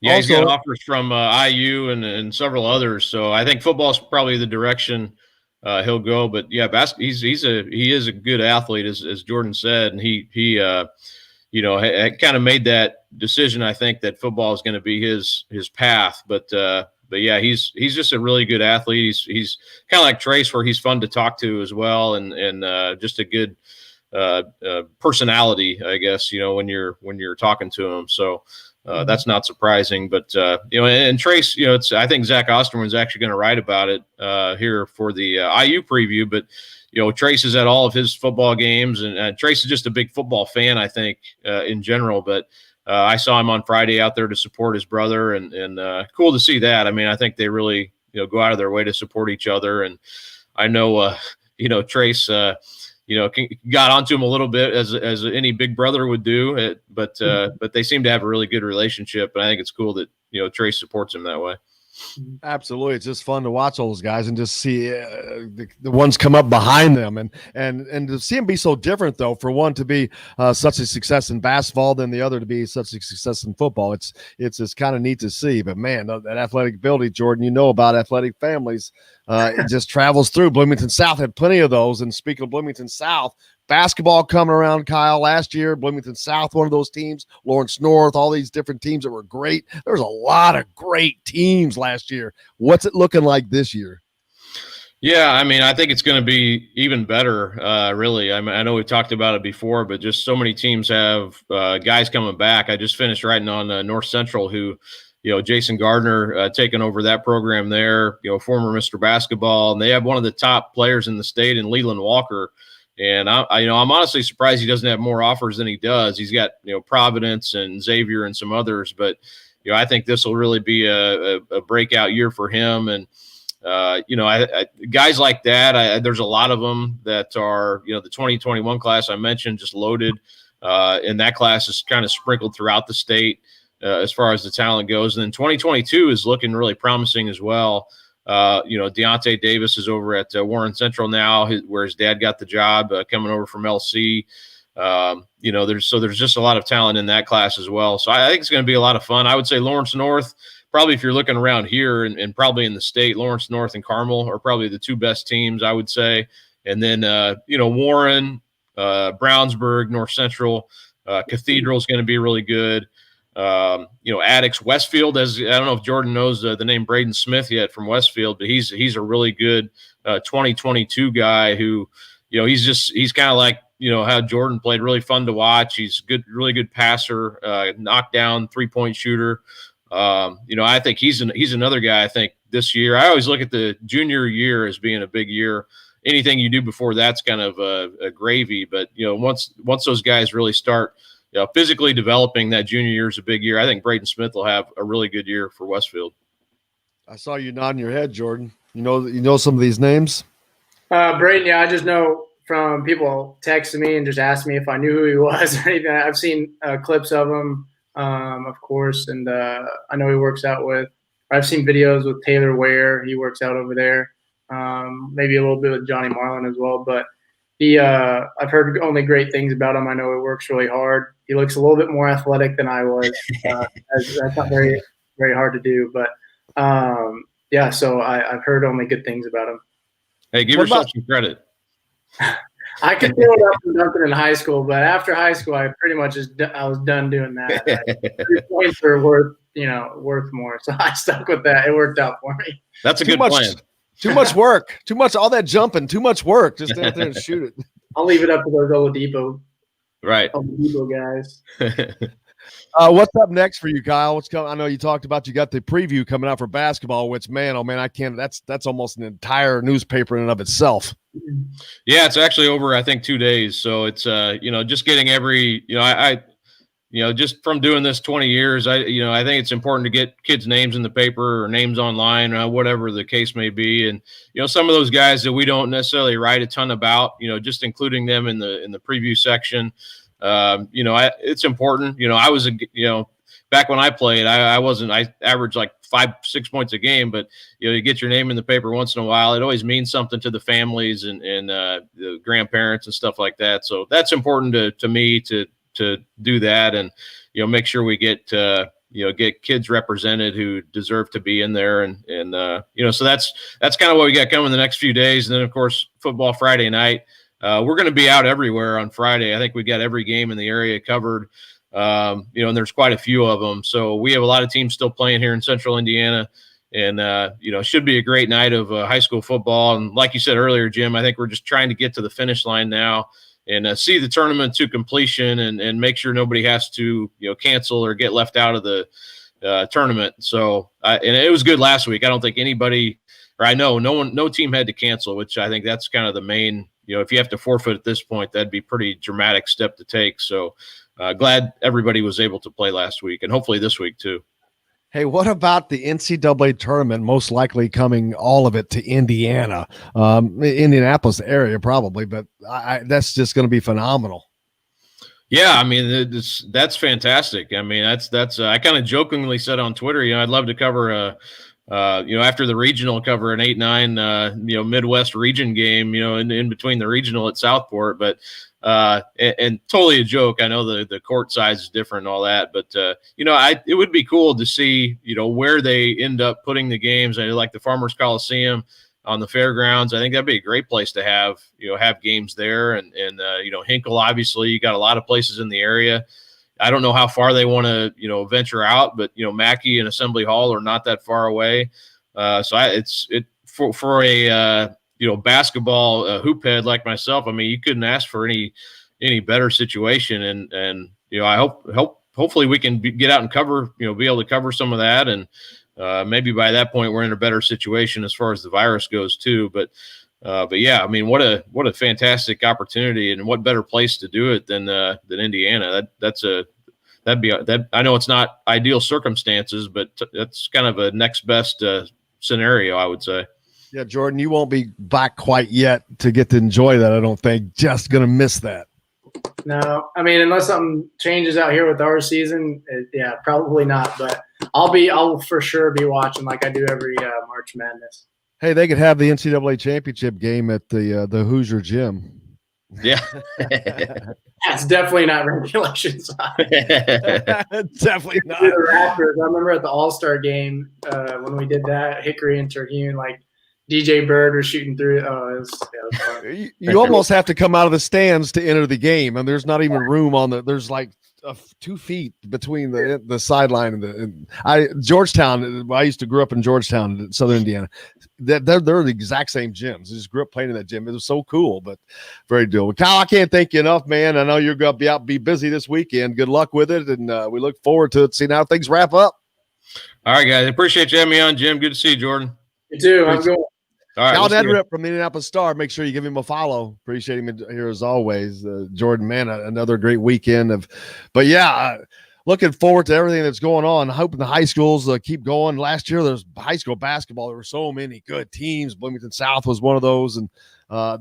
Yeah, he's got offers from IU and several others. So I think football is probably the direction he'll go. But yeah, he is a good athlete, as Jordan said, and he kind of made that decision. I think that football is going to be his path. But yeah, he's just a really good athlete. He's kind of like Trace, where he's fun to talk to as well, and just a good personality, I guess. When you're talking to him, so. That's not surprising, but and Trace, I think Zach Osterman's actually going to write about it here for the IU preview. But Trace is at all of his football games, and Trace is just a big football fan, I think, in general. But I saw him on Friday out there to support his brother, and cool to see that. I mean, I think they really go out of their way to support each other, and I know Trace. Got onto him a little bit as any big brother would do, but they seem to have a really good relationship, and I think it's cool that Trace supports him that way. Absolutely, it's just fun to watch all those guys and just see the ones come up behind them, and to see them be so different. Though, for one to be such a success in basketball, than the other to be such a success in football, it's just kind of neat to see. But man, that athletic ability, Jordan, about athletic families, it just travels through. Bloomington South had plenty of those. And speaking of Bloomington South, basketball coming around, Kyle, last year, Bloomington South, one of those teams, Lawrence North, all these different teams that were great. There was a lot of great teams last year. What's it looking like this year? Yeah, I mean, I think it's going to be even better, really. I mean, I know we've talked about it before, but just so many teams have guys coming back. I just finished writing on North Central, who, Jason Gardner taking over that program there, former Mr. Basketball, and they have one of the top players in the state in Leland Walker. And I'm honestly surprised he doesn't have more offers than he does. He's got Providence and Xavier and some others, but I think this will really be a breakout year for him. And guys like that, there's a lot of them that are the 2021 class I mentioned, just loaded. And that class is kind of sprinkled throughout the state as far as the talent goes. And then 2022 is looking really promising as well. Deontay Davis is over at Warren Central now, where his dad got the job, coming over from LC. There's just a lot of talent in that class as well. So I think it's going to be a lot of fun. I would say Lawrence North, probably if you're looking around here and probably in the state, Lawrence North and Carmel are probably the two best teams, I would say. And then, Warren, Brownsburg, North Central, Cathedral is going to be really good. Addicts, Westfield, I don't know if Jordan knows the name Braden Smith yet from Westfield, but he's a really good 2022 guy who, he's kind of like, how Jordan played, really fun to watch. He's good, really good passer, knockdown 3-point shooter. I think he's another guy. I think this year, I always look at the junior year as being a big year. Anything you do before that's kind of a gravy, but once those guys really start physically developing, that junior year is a big year. I think Braden Smith will have a really good year for Westfield. I saw you nodding your head, Jordan. You know some of these names? Braden, yeah, I just know from people texting me and just asking me if I knew who he was or anything. I've seen clips of him, of course, and I know he works out with – I've seen videos with Taylor Ware. He works out over there. Maybe a little bit with Johnny Marlin as well, but I've heard only great things about him. I know he works really hard. He looks a little bit more athletic than I was. That's not very, very hard to do, but so I've heard only good things about him. Hey, give yourself some credit. I could throw it up and dunk it in high school, but after high school, I pretty much I was done doing that. 3 points are worth more, so I stuck with that. It worked out for me. That's a good plan. Too much work. Too much. All that jumping. Too much work. Just stand there and shoot it. I'll leave it up to those Oladipo guys. What's up next for you, Kyle? What's coming? I know you talked about you got the preview coming out for basketball, which, man, oh man, I can't. That's almost an entire newspaper in and of itself. Yeah, it's actually over, I think, 2 days. So it's just getting every I just from doing this 20 years, I think it's important to get kids' names in the paper or names online, whatever the case may be. And some of those guys that we don't necessarily write a ton about, just including them in the preview section. It's important. I was back when I played, I averaged like 5-6 points a game, but you get your name in the paper once in a while. It always means something to the families and the grandparents and stuff like that. So that's important to me to do that and make sure we get kids represented who deserve to be in there and so that's kind of what we got coming the next few days. And then of course football Friday night. We're going to be out everywhere on Friday. I think we got every game in the area covered. And there's quite a few of them. So we have a lot of teams still playing here in Central Indiana, and it should be a great night of high school football. And like you said earlier, Jim, I think we're just trying to get to the finish line now and see the tournament to completion and make sure nobody has to cancel or get left out of the tournament. So and it was good last week. I don't think anybody, or I know no team had to cancel, which I think that's kind of the main. If you have to forfeit at this point, that'd be a pretty dramatic step to take. So glad everybody was able to play last week and hopefully this week too. Hey, what about the NCAA tournament? Most likely coming all of it to Indiana, Indianapolis area probably, but that's just going to be phenomenal. Yeah, I mean that's fantastic. I mean that's I kind of jokingly said on Twitter, I'd love to cover after the regional, cover an 8-9 Midwest region game, in between the regional at Southport, but and totally a joke. I know the court size is different and all that, but it would be cool to see where they end up putting the games. I like the Farmers Coliseum on the fairgrounds. I think that'd be a great place to have games there, and Hinkle, obviously you got a lot of places in the area. I don't know how far they want to, venture out, but Mackey and Assembly Hall are not that far away. For a basketball hoop head like myself. I mean, you couldn't ask for any better situation, and I hopefully we can get out and cover, be able to cover some of that, and maybe by that point we're in a better situation as far as the virus goes too. But yeah, I mean, what a fantastic opportunity, and what better place to do it than Indiana. I know it's not ideal circumstances, but that's kind of a next best scenario, I would say. Yeah, Jordan, you won't be back quite yet to get to enjoy that, I don't think. Just going to miss that. No, I mean, unless something changes out here with our season, yeah, probably not. But I'll for sure be watching like I do every March Madness. Hey, they could have the NCAA championship game at the Hoosier Gym. Yeah. That's definitely not regulation size. Definitely not. The Raptors, I remember at the All-Star game when we did that, Hickory and Terhune, like DJ Bird was shooting through. Oh, it was fun. You almost have to come out of the stands to enter the game, and there's not even room on there's like 2 feet between the sideline and Georgetown. I used to grow up in Georgetown, Southern Indiana. They're the exact same gyms. I just grew up playing in that gym. It was so cool, but very doable. Kyle, I can't thank you enough, man. I know you're going to be busy this weekend. Good luck with it, and we look forward to it. Seeing how things wrap up. All right, guys. Appreciate you having me on, Jim. Good to see you, Jordan. You too. I'm going. All right, Kyle Neddenriep from the Indianapolis Star. Make sure you give him a follow. Appreciate him here as always. Jordan, man, another great weekend but yeah, looking forward to everything that's going on. Hoping the high schools keep going. Last year, there's high school basketball. There were so many good teams. Bloomington South was one of those, and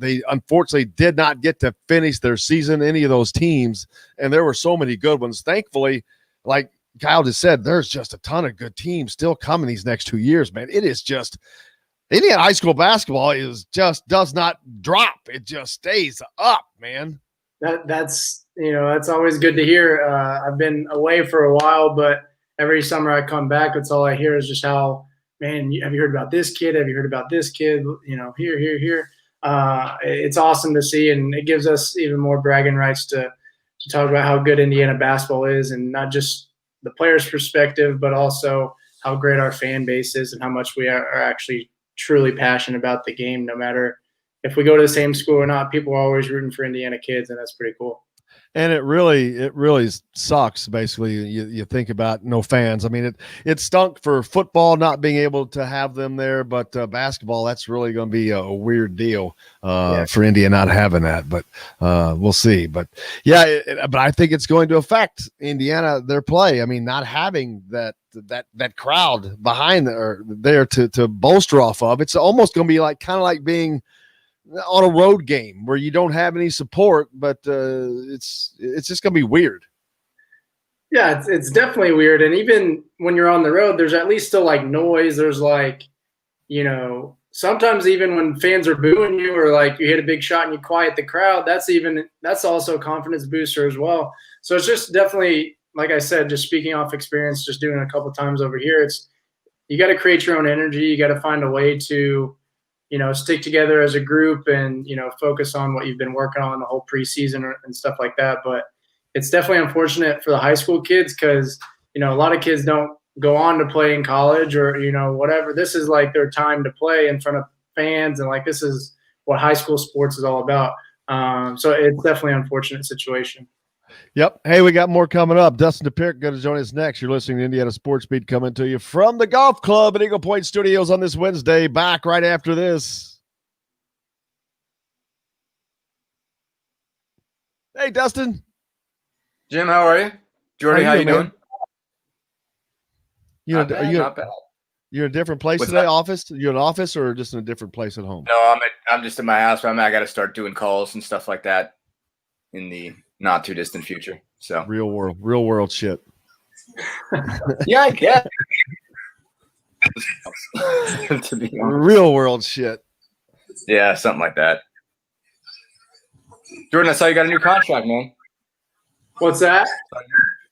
they unfortunately did not get to finish their season, any of those teams, and there were so many good ones. Thankfully, like Kyle just said, there's just a ton of good teams still coming these next 2 years, man. It is just Indiana high school basketball does not drop. It just stays up, man. That's always good to hear. I've been away for a while, but every summer I come back, that's all I hear is just how, man, have you heard about this kid? Have you heard about this kid? Here. it's awesome to see, and it gives us even more bragging rights to talk about how good Indiana basketball is, and not just the players' perspective, but also how great our fan base is and how much we are actually truly passionate about the game. No matter if we go to the same school or not, people are always rooting for Indiana kids, and that's pretty cool. And it really sucks. Basically, you think about no fans. I mean, it stunk for football not being able to have them there, but basketball, that's really going to be a weird deal for India not having that. But we'll see. But yeah, but I think it's going to affect Indiana, their play. I mean, not having that crowd behind there to bolster off of. It's almost going to be kind of like being on a road game where you don't have any support, but it's just gonna be weird. Yeah, it's definitely weird. And even when you're on the road, there's at least still like noise. There's sometimes even when fans are booing you or like you hit a big shot and you quiet the crowd, that's also a confidence booster as well. So it's just definitely, like I said, just speaking off experience, just doing it a couple of times over here, you got to create your own energy. You got to find a way to stick together as a group and, focus on what you've been working on the whole preseason and stuff like that. But it's definitely unfortunate for the high school kids because, a lot of kids don't go on to play in college or, whatever. This is like their time to play in front of fans. And like, this is what high school sports is all about. So it's definitely an unfortunate situation. Yep. Hey, we got more coming up. Dustin Dopirek going to join us next. You're listening to Indiana Sports Beat coming to you from the Golf Club at Eagle Point Studios on this Wednesday. Back right after this. Hey, Dustin. Jim, how are you? Jordy, how you doing? Not bad. You're in a different place today? That? Office? You're in an office or just in a different place at home? No, I'm just in my house. I got to start doing calls and stuff like that in the not too distant future. So real world shit. Yeah, I guess. To be honest. Real world shit. Yeah, something like that. Jordan, I saw you got a new contract, man. What's that?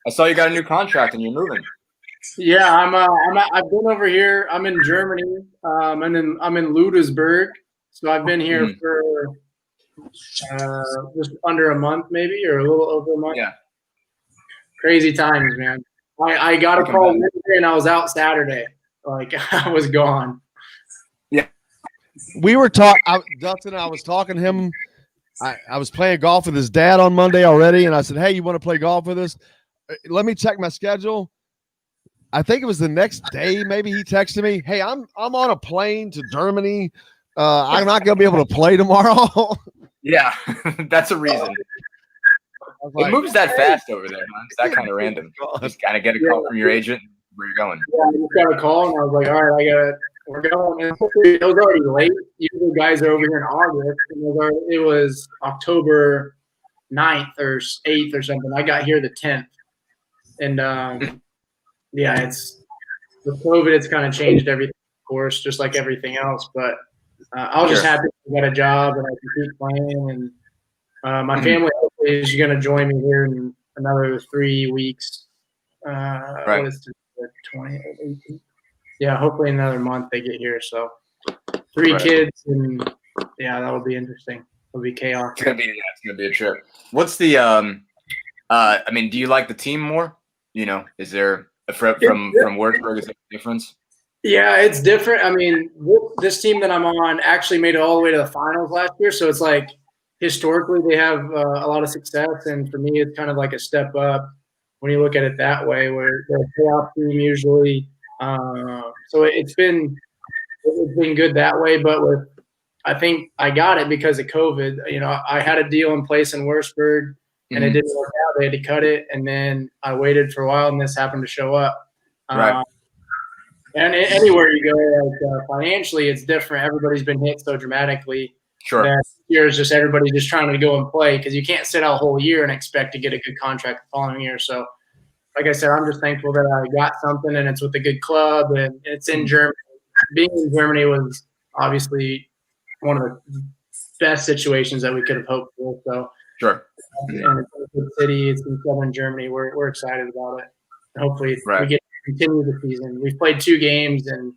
I saw you got a new contract and you're moving. Yeah, I've been over here. I'm in Germany, and then I'm in Ludwigsburg. So I've been here for just under a month, maybe, or a little over a month. Yeah. Crazy times, man. I got a call Wednesday and I was out Saturday. Like I was gone. Yeah. We were Dustin, I was talking to him. I was playing golf with his dad on Monday already, and I said, "Hey, you want to play golf with us? Let me check my schedule." I think it was the next day. Maybe he texted me, "Hey, I'm on a plane to Germany. I'm not going to be able to play tomorrow." Yeah, that's a reason. It moves that fast over there, man. It's that kind of random. Just kind of get a call from your agent where you're going. Yeah, I just got a call, and I was like, "All right, we're going." And it was already late. Usually guys are over here in August, and it was October 9th or 8th or something. I got here the 10th. And yeah, it's with COVID, it's kind of changed everything, of course, just like everything else. But I was just happy I got a job and I can keep playing. And my family is going to join me here in another 3 weeks. What is it, 20? Yeah, hopefully in another month they get here. So 3 kids, and yeah, that will be interesting. It'll be chaos. It's gonna be a trip. What's the do you like the team more? Is there from Würzburg, is there a difference? Yeah, it's different. I mean, this team that I'm on actually made it all the way to the finals last year. So it's like historically they have a lot of success, and for me, it's kind of like a step up when you look at it that way, where they're a playoff team usually. So it's been good that way, but I think I got it because of COVID. I had a deal in place in Würzburg, and it didn't work out. They had to cut it, and then I waited for a while, and this happened to show up. Right. And anywhere you go, like financially, it's different. Everybody's been hit so dramatically. Sure. That year is just everybody just trying to go and play because you can't sit out a whole year and expect to get a good contract the following year. So, like I said, I'm just thankful that I got something, and it's with a good club, and it's in Germany. Being in Germany was obviously one of the best situations that we could have hoped for. So, sure. And it's a good city. It's in southern Germany. We're excited about it. And hopefully, we get to continue the season. We've played 2 games, and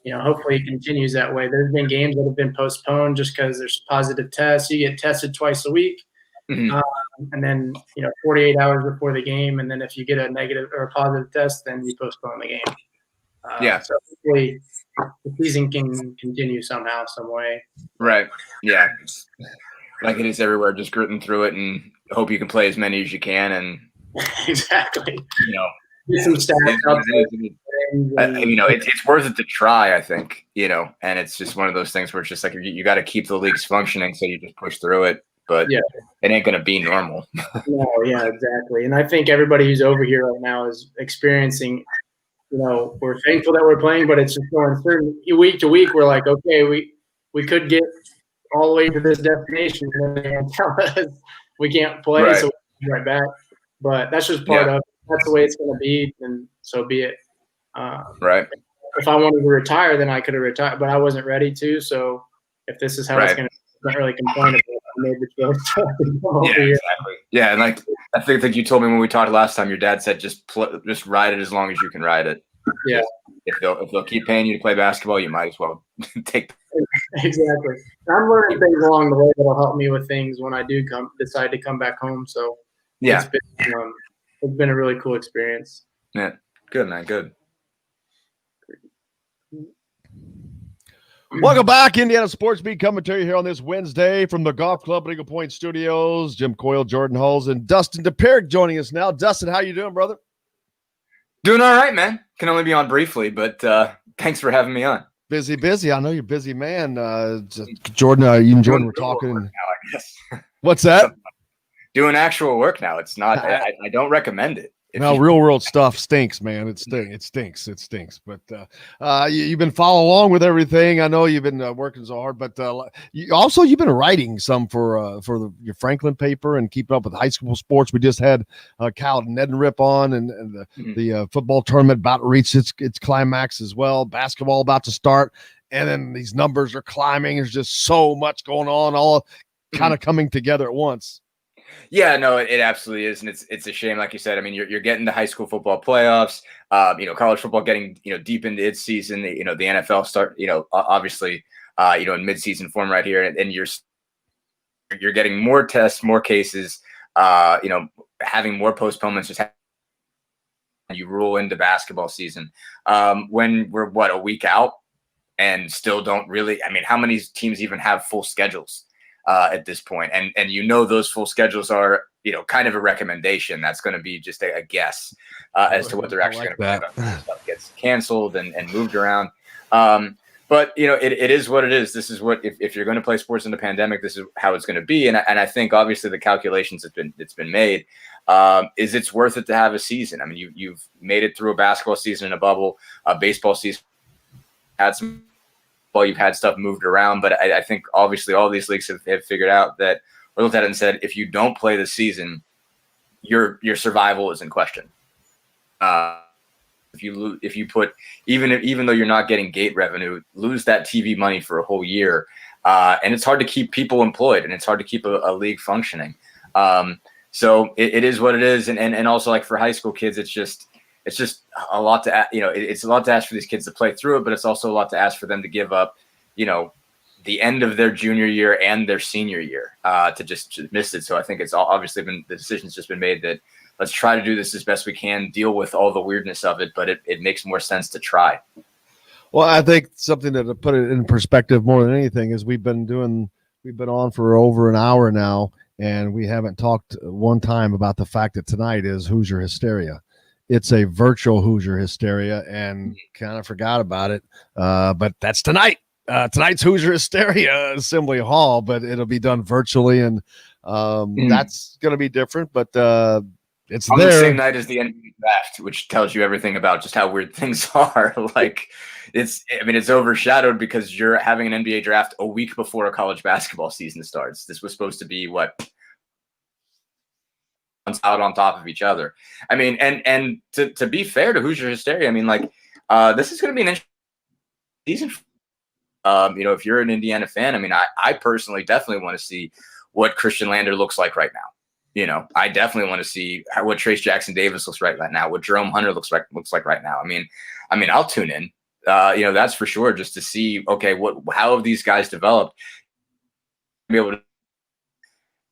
hopefully it continues that way. There's been games that have been postponed just because there's positive tests. You get tested twice a week. Mhm. And then 48 hours before the game, and then if you get a negative or a positive test, then you postpone the game. So hopefully the season can continue somehow, some way. Right. Yeah. It's like it is everywhere. Just gritting through it and hope you can play as many as you can. And Exactly. Get some stats out there. it's worth it to try, I think. And it's just one of those things where it's just like you got to keep the leagues functioning, so you just push through it. But it ain't going to be normal. No, yeah, exactly. And I think everybody who's over here right now is experiencing, we're thankful that we're playing, but it's just so uncertain. Week to week, we're like, okay, we could get all the way to this destination, and then they're going to tell us we can't play, Right. so we'll be right back. But that's just part of it. That's the way it's going to be, and so be it. Right. If I wanted to retire, then I could have retired, but I wasn't ready to. So if this is how it's going to, I can't really complain about it. I made the choice. Exactly. Yeah, and like I think you told me when we talked last time, your dad said just ride it as long as you can ride it. Yeah. If they'll keep paying you to play basketball, you might as well take. Exactly. I'm learning things along the way that'll help me with things when I do decide to come back home. So it's been a really cool experience. Yeah. Good, man. Good. Welcome back, Indiana Sports Beat commentary here on this Wednesday from the Golf Club at Eagle Point Studios. Jim Coyle, Jordan Hulls, and Dustin Dopirek joining us now. Dustin, how you doing, brother? Doing all right, man. Can only be on briefly, but thanks for having me on. Busy. I know you're a busy man. Jordan, you and Jordan were talking. Now, I guess. What's that? Doing actual work now. It's not. I don't recommend it. No, real world stuff stinks, man. It stinks. But you've been following along with everything. I know you've been working so hard, but you've been writing some for your Franklin paper and keeping up with high school sports. We just had Kyle Neddenriep on, and the football tournament about to reach its climax as well. Basketball about to start, and then these numbers are climbing. There's just so much going on, all kind of coming together at once. Yeah, no, it absolutely is, and it's a shame, like you said. I mean, you're getting the high school football playoffs. College football getting deep into its season. The NFL start. Obviously, in mid-season form right here, and you're getting more tests, more cases. Having more postponements. Just you roll into basketball season when we're a week out and still don't really. I mean, how many teams even have full schedules? At this point, and those full schedules are kind of a recommendation. That's going to be just a guess as to what they're actually going to be. Stuff gets canceled and moved around. But it is what it is. This is what if you're going to play sports in the pandemic, this is how it's going to be. And I think obviously the calculations it's been made. Is it's worth it to have a season? I mean, you've made it through a basketball season in a bubble, a baseball season had some. Well, you've had stuff moved around, but I think obviously all these leagues have figured out that, or looked at it and said, if you don't play the season, your survival is in question. If you put even though you're not getting gate revenue, lose that TV money for a whole year, and it's hard to keep people employed, and it's hard to keep a league functioning. So it is what it is, and also like for high school kids, it's just a lot to it's a lot to ask for these kids to play through it, but it's also a lot to ask for them to give up, the end of their junior year and their senior year to just miss it. So I think it's obviously the decision's just been made that let's try to do this as best we can, deal with all the weirdness of it, but it makes more sense to try. Well, I think something to put it in perspective more than anything is we've been on for over an hour now, and we haven't talked one time about the fact that tonight is Hoosier Hysteria. It's a virtual Hoosier Hysteria, and kind of forgot about it. But that's tonight. Tonight's Hoosier Hysteria Assembly Hall, but it'll be done virtually, and that's going to be different. But it's on there. The same night as the NBA draft, which tells you everything about just how weird things are. Like it's overshadowed because you're having an NBA draft a week before a college basketball season starts. This was supposed to be out on top of each other. I mean, and to be fair to Hoosier Hysteria, I mean, this is going to be an interesting season. If you're an Indiana fan, I mean, I personally definitely want to see what Christian Lander looks like right now. I definitely want to see what Trace Jackson Davis looks like right now, what Jerome Hunter looks like right now. I mean, I'll tune in. that's for sure. Just to see, okay, how have these guys developed? Be able to.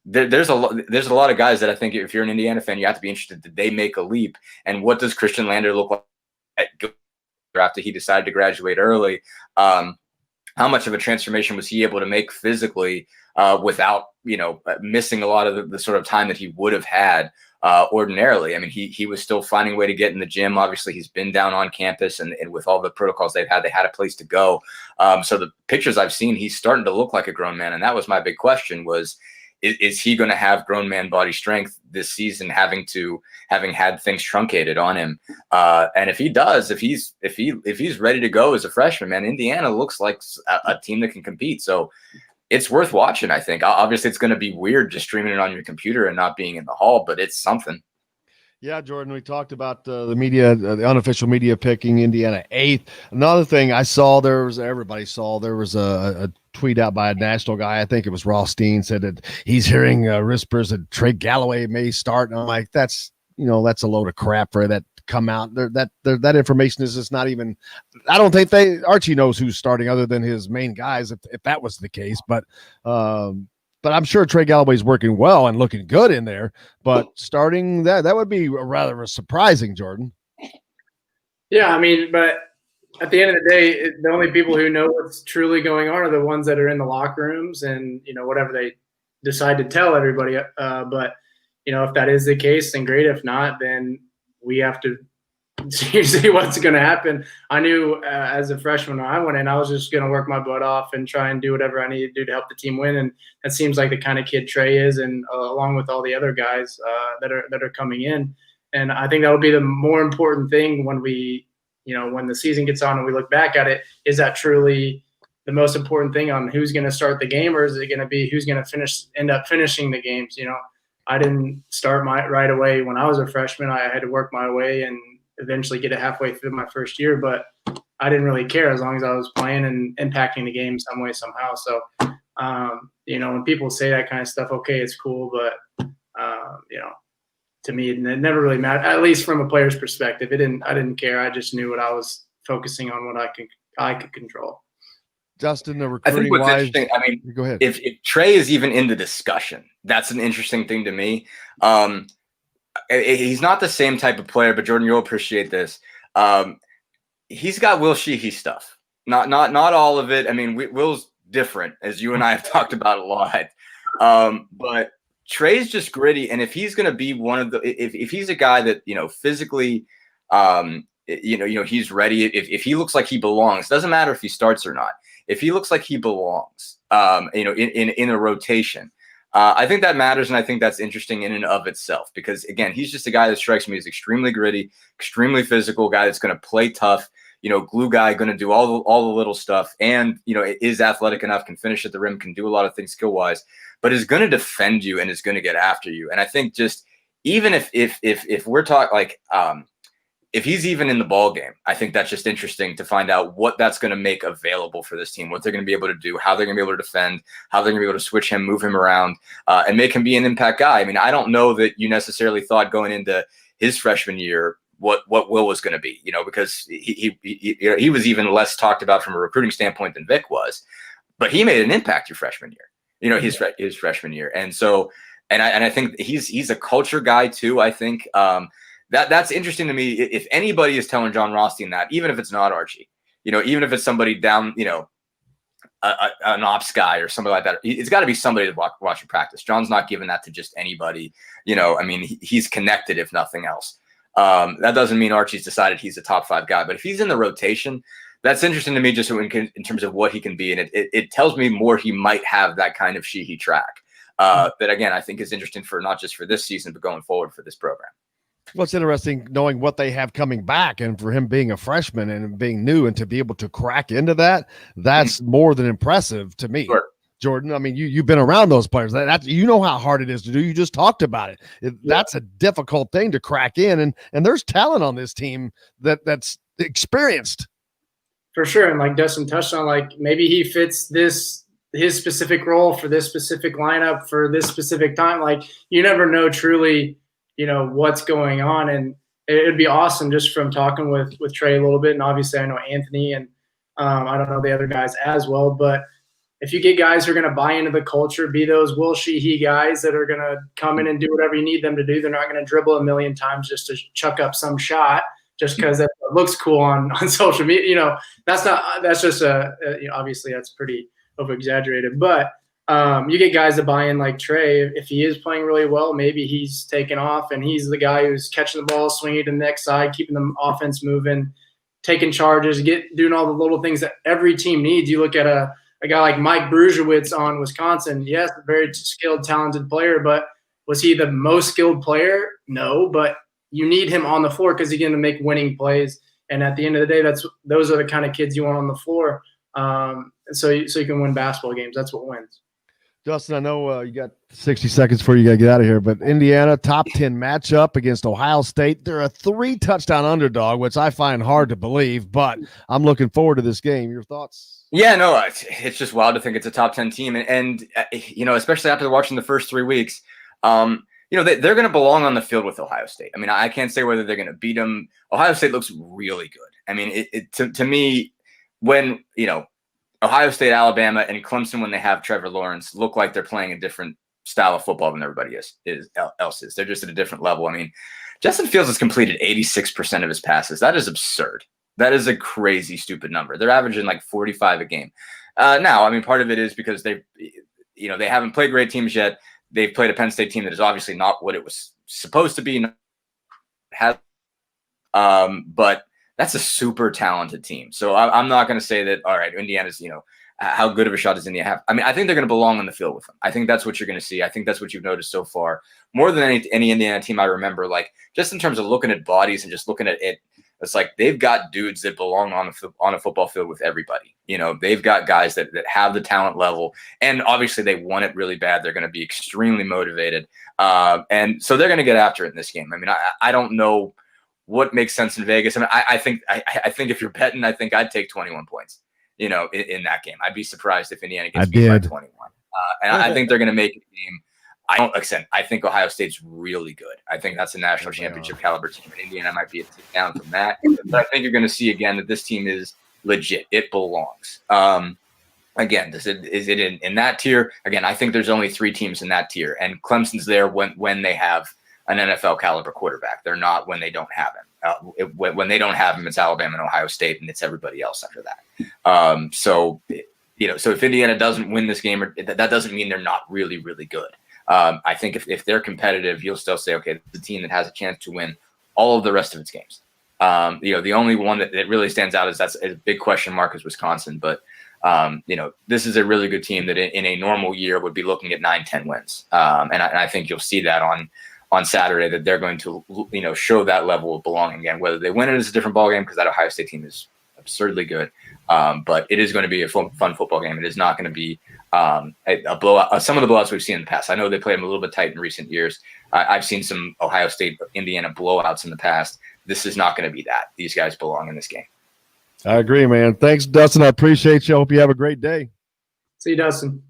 There's a lot of guys that I think if you're an Indiana fan, you have to be interested. Did they make a leap? And what does Christian Lander look like after he decided to graduate early? How much of a transformation was he able to make physically without missing a lot of the sort of time that he would have had ordinarily? I mean, he was still finding a way to get in the gym. Obviously, he's been down on campus, and with all the protocols they had a place to go. So the pictures I've seen, he's starting to look like a grown man, and that was my big question: was is he going to have grown man body strength this season, having had things truncated on him? And if he does, if he's ready to go as a freshman, man, Indiana looks like a team that can compete. So it's worth watching, I think. Obviously, it's going to be weird just streaming it on your computer and not being in the hall, but it's something. Yeah, Jordan, we talked about the media, the unofficial media picking Indiana 8th. Another thing I saw, there was a tweet out by a national guy. I think it was Rothstein, said that he's hearing whispers that Trey Galloway may start. And I'm like, that's a load of crap for that to come out. That information is just not even, I don't think Archie knows who's starting other than his main guys, if that was the case. But I'm sure Trey Galloway's working well and looking good in there, but starting that would be rather surprising, Jordan. Yeah, I mean, but at the end of the day, the only people who know what's truly going on are the ones that are in the locker rooms and, whatever they decide to tell everybody. But, if that is the case, then great. If not, then we have to see what's going to happen. I knew as a freshman when I went in, I was just going to work my butt off and try and do whatever I needed to do to help the team win. And that seems like the kind of kid Trey is, and along with all the other guys that are coming in. And I think that'll be the more important thing when when the season gets on and we look back at it. Is that truly the most important thing on who's going to start the game, or is it going to be who's going to end up finishing the games? I didn't start right away when I was a freshman. I had to work my way and eventually get it halfway through my first year, but I didn't really care as long as I was playing and impacting the game some way, somehow. So, when people say that kind of stuff, okay, it's cool, but to me, it never really mattered. At least from a player's perspective, I didn't care. I just knew what I was focusing on, what I could control. Dustin, the I think recruiting what's wise, interesting, I mean, go ahead. If Trey is even in the discussion, that's an interesting thing to me. He's not the same type of player, but Jordan, you'll appreciate this. He's got Will Sheehy stuff. Not all of it. I mean, Will's different, as you and I have talked about a lot. But Trey's just gritty, and if he's going to be one of the, if he's a guy that physically, he's ready. If he looks like he belongs, doesn't matter if he starts or not. If he looks like he belongs, in a rotation. I think that matters, and I think that's interesting in and of itself because, again, he's just a guy that strikes me as extremely gritty, extremely physical guy that's going to play tough, glue guy, going to do all the little stuff, and, is athletic enough, can finish at the rim, can do a lot of things skill-wise, but is going to defend you and is going to get after you. And I think just even if we're talking if he's even in the ball game, I think that's just interesting to find out what that's going to make available for this team, what they're going to be able to do, how they're going to be able to defend, how they're going to be able to switch him, move him around, and make him be an impact guy. I mean, I don't know that you necessarily thought going into his freshman year what Will was going to be, because he was even less talked about from a recruiting standpoint than Vic was, but he made an impact your freshman year, his freshman year. And so, and I think he's a culture guy too. I think, that's interesting to me. If anybody is telling John Rothstein that, even if it's not Archie, even if it's somebody down, an ops guy or somebody like that, it's got to be somebody to watch you practice. John's not giving that to just anybody. I mean, he's connected, if nothing else. That doesn't mean Archie's decided he's a top 5 guy, but if he's in the rotation, that's interesting to me just in terms of what he can be. And it tells me more he might have that kind of Sheehy track that, again, I think is interesting for not just for this season, but going forward for this program. What's interesting, knowing what they have coming back, and for him being a freshman and being new, and to be able to crack into that's more than impressive to me. Sure. Jordan, I mean, you've been around those players. That you know how hard it is to do. You just talked about it. That's a difficult thing to crack in, and there's talent on this team that's experienced. For sure, and like Dustin touched on, like maybe he fits his specific role for this specific lineup for this specific time. Like you never know truly, what's going on. And it'd be awesome just from talking with Trey a little bit. And obviously I know Anthony and I don't know the other guys as well, but if you get guys who are going to buy into the culture, be those will, she, he guys that are going to come in and do whatever you need them to do. They're not going to dribble a million times just to chuck up some shot just because that looks cool on social media. That's just obviously that's pretty over exaggerated, but you get guys that buy in like Trey. If he is playing really well, maybe he's taking off and he's the guy who's catching the ball, swinging to the next side, keeping the offense moving, taking charges, doing all the little things that every team needs. You look at a guy like Mike Brusiewicz on Wisconsin. Yes, a very skilled, talented player, but was he the most skilled player? No, but you need him on the floor because he's going to make winning plays. And at the end of the day, those are the kind of kids you want on the floor. So you can win basketball games. That's what wins. Dustin, I know you got 60 seconds before you got to get out of here, but Indiana top 10 matchup against Ohio State. They're a 3-touchdown underdog, which I find hard to believe, but I'm looking forward to this game. Your thoughts? Yeah, no, it's just wild to think it's a top 10 team. And especially after watching the first 3 weeks, they're going to belong on the field with Ohio State. I mean, I can't say whether they're going to beat them. Ohio State looks really good. I mean, to me, when, Ohio State, Alabama, and Clemson, when they have Trevor Lawrence, look like they're playing a different style of football than everybody else is. They're just at a different level. I mean, Justin Fields has completed 86% of his passes. That is absurd. That is a crazy, stupid number. They're averaging like 45 a game. Now, I mean, part of it is because they haven't played great teams yet. They've played a Penn State team that is obviously not what it was supposed to be. But that's a super talented team. So I'm not going to say that, all right, Indiana's, how good of a shot does Indiana have? I mean, I think they're going to belong on the field with them. I think that's what you're going to see. I think that's what you've noticed so far. More than any Indiana team I remember, like just in terms of looking at bodies and just looking at it, it's like they've got dudes that belong on a football field with everybody. They've got guys that have the talent level, and obviously they want it really bad. They're going to be extremely motivated. And so they're going to get after it in this game. I mean, I don't know what makes sense in Vegas. I mean, I think if you're betting, I think I'd take 21 points, in that game. I'd be surprised if Indiana gets beat by 21. And I think they're going to make a game. I think Ohio State's really good. I think that's a national championship caliber team. And Indiana might be a tick down from that. But I think you're going to see again that this team is legit. It belongs. Again, is it in that tier? Again, I think there's only 3 teams in that tier. And Clemson's there when they have an NFL caliber quarterback. They're not when they don't have him. When they don't have him, it's Alabama and Ohio State, and it's everybody else after that. So if Indiana doesn't win this game, that doesn't mean they're not really, really good. I think if they're competitive, you'll still say, okay, the team that has a chance to win all of the rest of its games. The only one that really stands out is that's a big question mark is Wisconsin. But, this is a really good team that in a normal year would be looking at 9-10 wins. And I think you'll see that on Saturday that they're going to, show that level of belonging again. Whether they win it is a different ballgame because that Ohio State team is absurdly good. But it is going to be a fun football game. It is not going to be a blowout. Some of the blowouts we've seen in the past. I know they played them a little bit tight in recent years. I've seen some Ohio State, Indiana blowouts in the past. This is not going to be that. These guys belong in this game. I agree, man. Thanks, Dustin. I appreciate you. I hope you have a great day. See you, Dustin.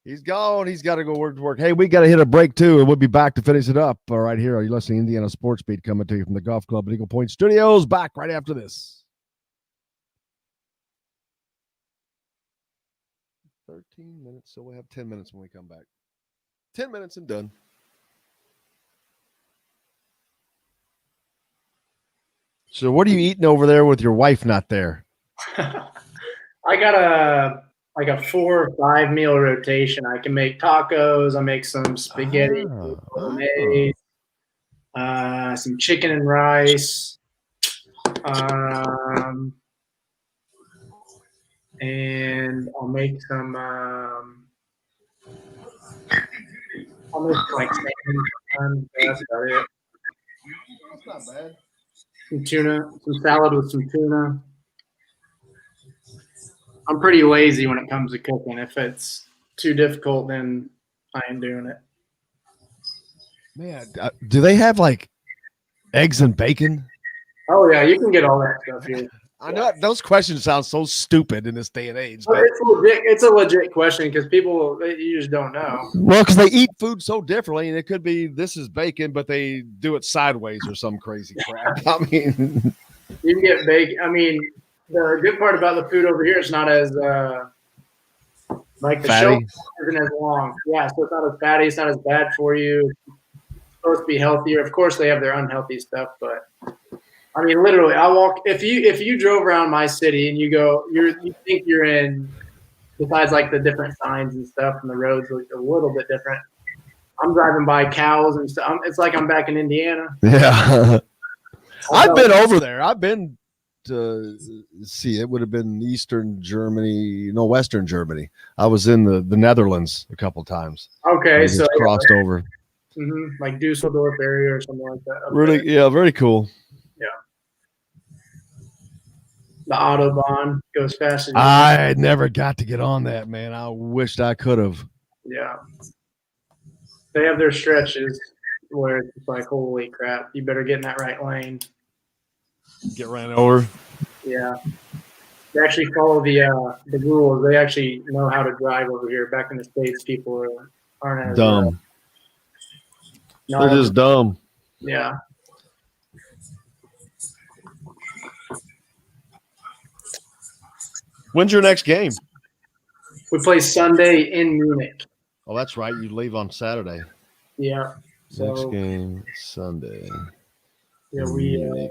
He's gone. He's got to go work. Hey, we got to hit a break, too, and we'll be back to finish it up right here. Are you listening to Indiana Sports Beat coming to you from the Golf Club at Eagle Point Studios? Back right after this. 13 minutes, so we'll have 10 minutes when we come back. 10 minutes and done. So what are you eating over there with your wife not there? I got a 4 or 5 meal rotation. I can make tacos. I make some spaghetti, some chicken and rice, and I'll make some. I'll make like salmon. That's about it. That's not bad. Some tuna, some salad with some tuna. I'm pretty lazy when it comes to cooking. If it's too difficult, then I ain't doing it. Man, do they have like eggs and bacon? Oh yeah, you can get all that stuff here. I know those questions sound so stupid in this day and age. But it's a legit question because people, you just don't know. Well, because they eat food so differently, and it could be this is bacon, but they do it sideways or some crazy crap. I mean, you can get bacon. I mean, the good part about the food over here, it's not as like the fatty. shelf isn't as long. Yeah, so it's not as fatty. It's not as bad for you. It's supposed to be healthier. Of course, they have their unhealthy stuff, but I mean, literally, I walk. If you drove around my city and you think you're in, besides like the different signs and stuff, and the roads look a little bit different. I'm driving by cows and stuff. It's like I'm back in Indiana. Yeah, I've been over there. I've been to see. It would have been Western Germany. I was in the Netherlands a couple times. Okay, so crossed over. Like Dusseldorf area or something like that. Really, yeah, very cool. The Autobahn goes fast. I never got to get on that, man. I wished I could have. Yeah. They have their stretches where it's like, holy crap, you better get in that right lane. Get ran over. Yeah. They actually follow the rules. They actually know how to drive over here. Back in the States, people aren't as dumb. They're just dumb. Yeah. When's your next game? We play Sunday in Munich. Oh, that's right. You leave on Saturday. Yeah. So, next game Sunday. Yeah, we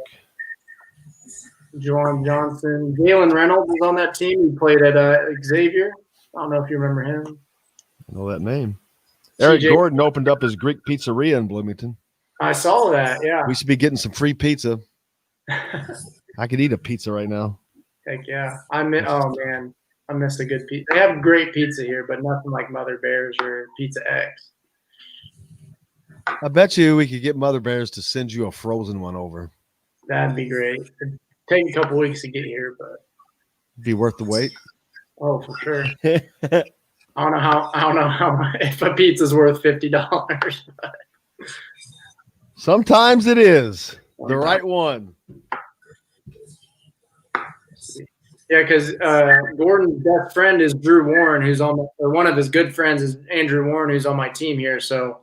John Johnson, Galen Reynolds is on that team. He played at Xavier. I don't know if you remember him. I know that name. Eric Gordon opened up his Greek pizzeria in Bloomington. I saw that. Yeah. We should be getting some free pizza. I could eat a pizza right now. Heck yeah. Oh man, I miss a good pizza. They have great pizza here, but nothing like Mother Bear's or Pizza X. I bet you we could get Mother Bear's to send you a frozen one over. That'd be great. It'd take a couple weeks to get here, but be worth the wait. Oh, for sure. I don't know how if a pizza's worth $50. Sometimes it is the right one. Yeah, because Gordon's best friend is Drew Warren, who's on or one of his good friends is Andrew Warren, who's on my team here. So,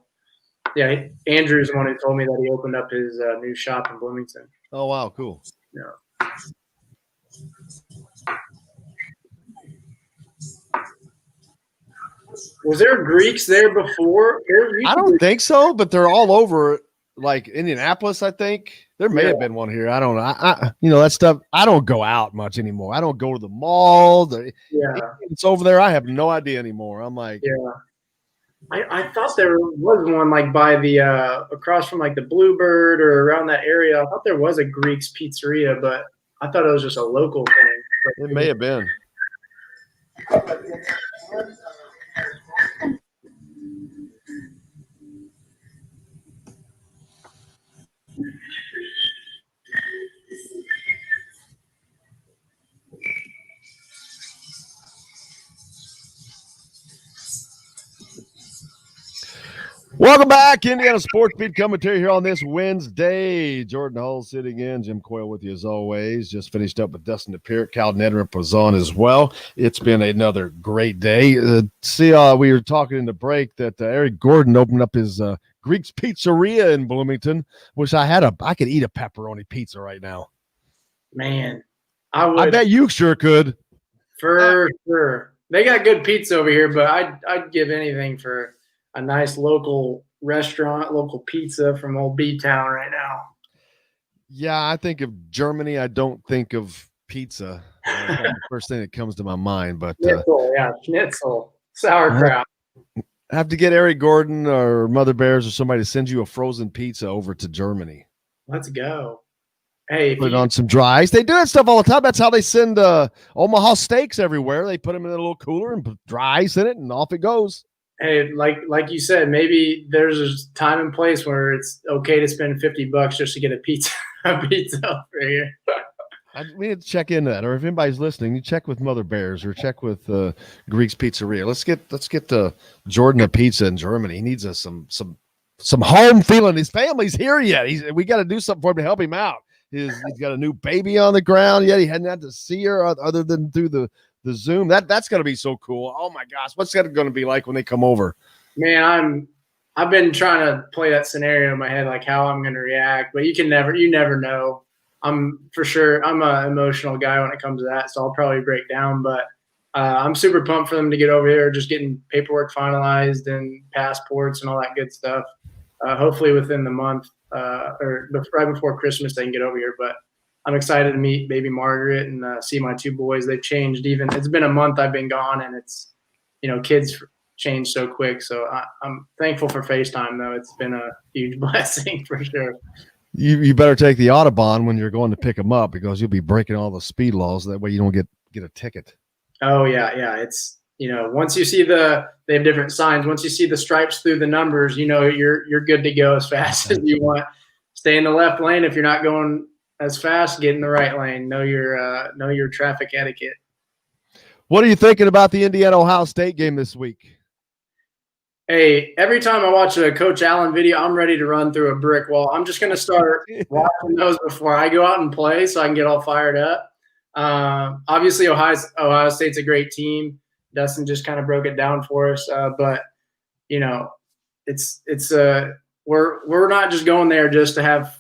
yeah, Andrew's the one who told me that he opened up his new shop in Bloomington. Oh, wow, cool. Yeah. Was there Greeks there before? I don't think so, but they're all over, like Indianapolis, I think. There may have been one here. I don't know. That stuff. I don't go out much anymore. I don't go to the mall. It's over there. I have no idea anymore. I'm like, I thought there was one like by the across from like the Bluebird or around that area. I thought there was a Greek's pizzeria, but I thought it was just a local thing. It may have been. Welcome back, Indiana Sports Beat commentary here on this Wednesday. Jordan Hull sitting in, Jim Coyle with you as always. Just finished up with Dustin Dopirek. Kyle Neddenriep was on as well. It's been another great day. We were talking in the break that Eric Gordon opened up his Greek's Pizzeria in Bloomington. Wish I could eat a pepperoni pizza right now. Man, I bet you sure could. For sure. They got good pizza over here, but I'd give anything for a nice local restaurant, local pizza from old B-Town right now. Yeah, I think of Germany. I don't think of pizza. That's the first thing that comes to my mind. But schnitzel, sauerkraut. I have to get Eric Gordon or Mother Bears or somebody to send you a frozen pizza over to Germany. Let's go. Hey, put it on some dry ice. They do that stuff all the time. That's how they send Omaha steaks everywhere. They put them in a little cooler and put dry ice in it, and off it goes. Hey, like you said, maybe there's a time and place where it's okay to spend $50 just to get a pizza over here. We need to check into that, or if anybody's listening, you check with Mother Bears or check with Greek's Pizzeria. Let's get Jordan a pizza in Germany. He needs some home feeling. His family's here yet. We got to do something for him to help him out. He's got a new baby on the ground. Yet he hadn't had to see her other than through the Zoom. That's going to be so cool. Oh my gosh, what's that going to be like when they come over? Man, I've been trying to play that scenario in my head, like how I'm going to react, but you never know. I'm an emotional guy when it comes to that, so I'll probably break down. But I'm super pumped for them to get over here, just getting paperwork finalized and passports and all that good stuff. Hopefully within the month or right before Christmas they can get over here. But I'm excited to meet baby Margaret and see my two boys. They've changed. It's been a month I've been gone, and it's, kids change so quick. So I'm thankful for FaceTime, though. It's been a huge blessing for sure. You better take the Autobahn when you're going to pick them up, because you'll be breaking all the speed laws. That way you don't get a ticket. Oh yeah. It's, once you see they have different signs. Once you see the stripes through the numbers, you're good to go as fast as you want. Stay in the left lane. If you're not going as fast, get in the right lane. Know your traffic etiquette. What are you thinking about the Indiana-Ohio State game this week? Hey, every time I watch a Coach Allen video, I'm ready to run through a brick wall. I'm just going to start watching those before I go out and play so I can get all fired up. Obviously, Ohio State's a great team. Dustin just kind of broke it down for us. But, we're not just going there just to have,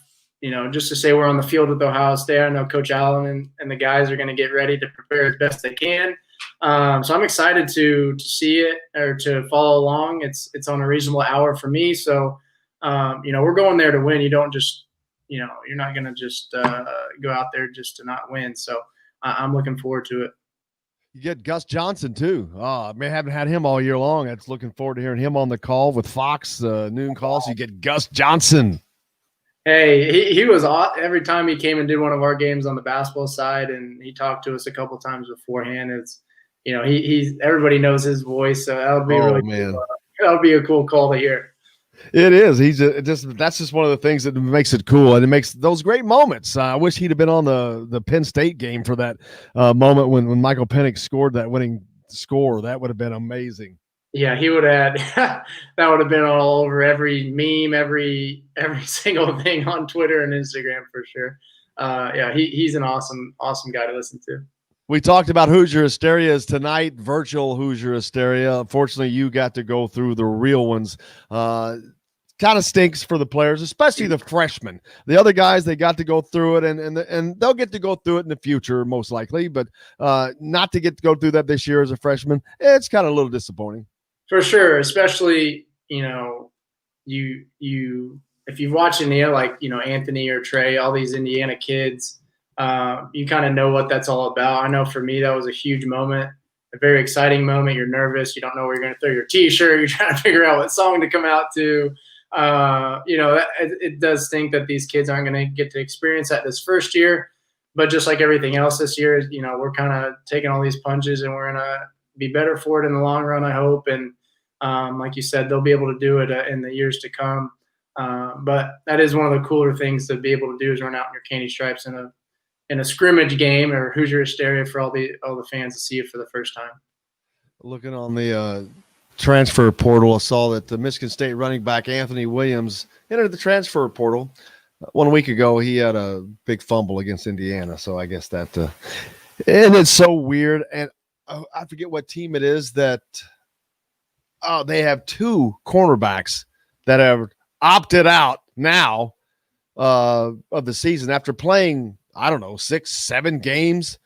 just to say we're on the field with Ohio State. I know Coach Allen and the guys are going to get ready to prepare as best they can. So I'm excited to see it or to follow along. It's on a reasonable hour for me. So, we're going there to win. You don't just, you're not going to just go out there just to not win. So I'm looking forward to it. You get Gus Johnson too. I haven't had him all year long. That's looking forward to hearing him on the call with Fox noon call. So you get Gus Johnson. Hey, he was every time he came and did one of our games on the basketball side, and he talked to us a couple times beforehand. It's, he's everybody knows his voice, so that would be cool. That would be a cool call to hear. It is. That's just one of the things that makes it cool, and it makes those great moments. I wish he'd have been on the Penn State game for that moment when Michael Penix scored that winning score. That would have been amazing. Yeah, he would have had that would have been all over every meme, every single thing on Twitter and Instagram for sure. He's an awesome guy to listen to. We talked about Hoosier Hysterias tonight, virtual Hoosier Hysteria. Unfortunately, you got to go through the real ones. Kind of stinks for the players, especially the freshmen. The other guys, they got to go through it, and they'll get to go through it in the future, most likely. But not to get to go through that this year as a freshman, it's kind of a little disappointing. For sure, especially, you if you've watched Indiana, like, Anthony or Trey, all these Indiana kids, you kind of know what that's all about. I know for me, that was a huge moment, a very exciting moment. You're nervous. You don't know where you're going to throw your T-shirt. You're trying to figure out what song to come out to. It does stink that these kids aren't going to get to experience that this first year. But just like everything else this year, we're kind of taking all these punches, and we're going to be better for it in the long run, I hope. And like you said, they'll be able to do it in the years to come. But that is one of the cooler things to be able to do, is run out in your candy stripes in a scrimmage game, or Hoosier Hysteria for all the fans to see it for the first time. Looking on the transfer portal, I saw that the Michigan State running back Anthony Williams entered the transfer portal 1 week ago. He had a big fumble against Indiana, so I guess that and it's so weird. And I forget what team it is that they have two cornerbacks that have opted out now of the season after playing, I don't know, 6-7 games.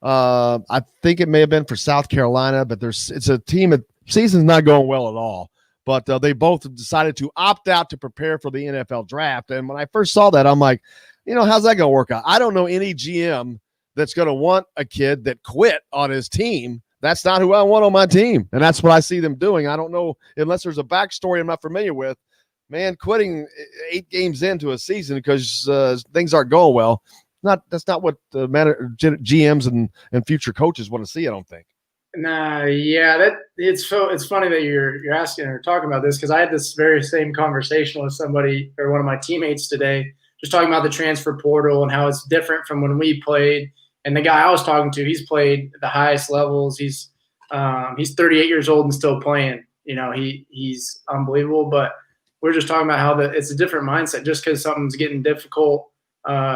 I think it may have been for South Carolina, but it's a team that season's not going well at all. But they both decided to opt out to prepare for the NFL draft. And when I first saw that, I'm like, how's that going to work out? I don't know any GM that's going to want a kid that quit on his team. That's not who I want on my team. And that's what I see them doing. I don't know, unless there's a backstory I'm not familiar with. Man, quitting 8 games into a season because things aren't going well. That's not what GMs and future coaches want to see, I don't think. Nah, yeah, it's funny that you're asking or talking about this, because I had this very same conversation with somebody or one of my teammates today, just talking about the transfer portal and how it's different from when we played. And the guy I was talking to, he's played at the highest levels. He's 38 years old and still playing. He's unbelievable. But we're just talking about how it's a different mindset. Just because something's getting difficult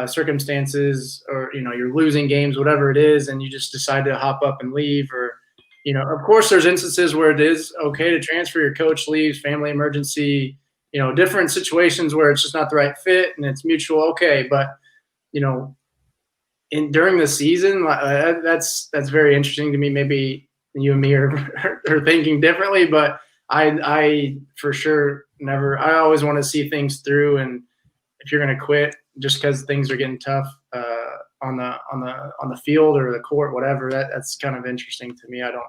circumstances, or you're losing games, whatever it is, and you just decide to hop up and leave. Or of course there's instances where it is okay to transfer. Your coach leaves, family emergency, different situations where it's just not the right fit and it's mutual. Okay, but during the season, that's very interesting to me. Maybe you and me are thinking differently, but I for sure never. I always want to see things through, and if you're going to quit just because things are getting tough on the field or the court, whatever, that's kind of interesting to me. I don't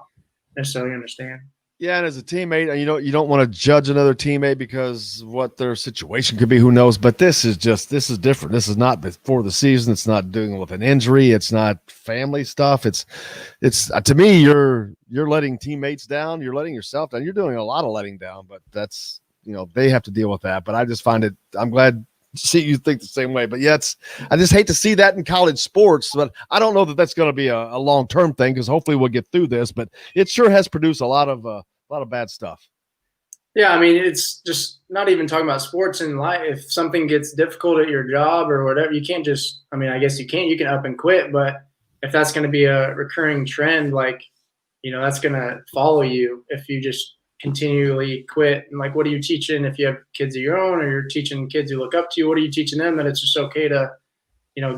necessarily understand. Yeah, and as a teammate, you don't want to judge another teammate because what their situation could be, who knows. But this is different. This is not before the season. It's not dealing with an injury. It's not family stuff. It's to me, you're letting teammates down. You're letting yourself down. You're doing a lot of letting down. But that's they have to deal with that. But I just find it. I'm glad to see you think the same way. But yeah, I just hate to see that in college sports. But I don't know that that's going to be a long-term thing, because hopefully we'll get through this. But it sure has produced a lot of bad stuff. Yeah, I mean, it's just not even talking about sports in life. If something gets difficult at your job or whatever, you can't just, I guess you can up and quit, but if that's going to be a recurring trend, that's going to follow you if you just continually quit. And what are you teaching if you have kids of your own, or you're teaching kids who look up to you? What are you teaching them? That it's just okay to,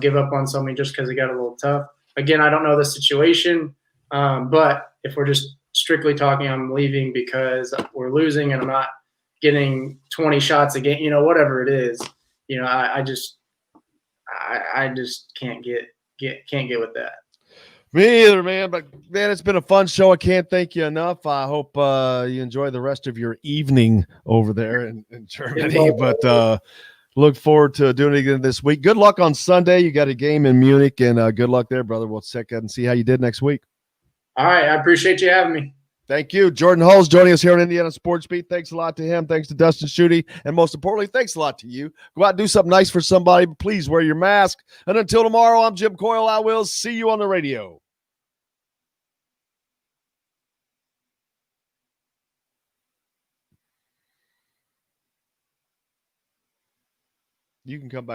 give up on something just because it got a little tough. Again, I don't know the situation, but if we're just strictly talking, I'm leaving because we're losing and I'm not getting 20 shots a game, whatever it is, I just can't get with that. Me either, man. But man, it's been a fun show. I can't thank you enough. I hope you enjoy the rest of your evening over there in Germany. But look forward to doing it again this week. Good luck on Sunday. You got a game in Munich, and good luck there, brother. We'll check out and see how you did next week. All right. I appreciate you having me. Thank you. Jordan Hulls joining us here on Indiana Sports Beat. Thanks a lot to him. Thanks to Dustin Schutte. And most importantly, thanks a lot to you. Go out and do something nice for somebody. Please wear your mask. And until tomorrow, I'm Jim Coyle. I will see you on the radio. You can come back.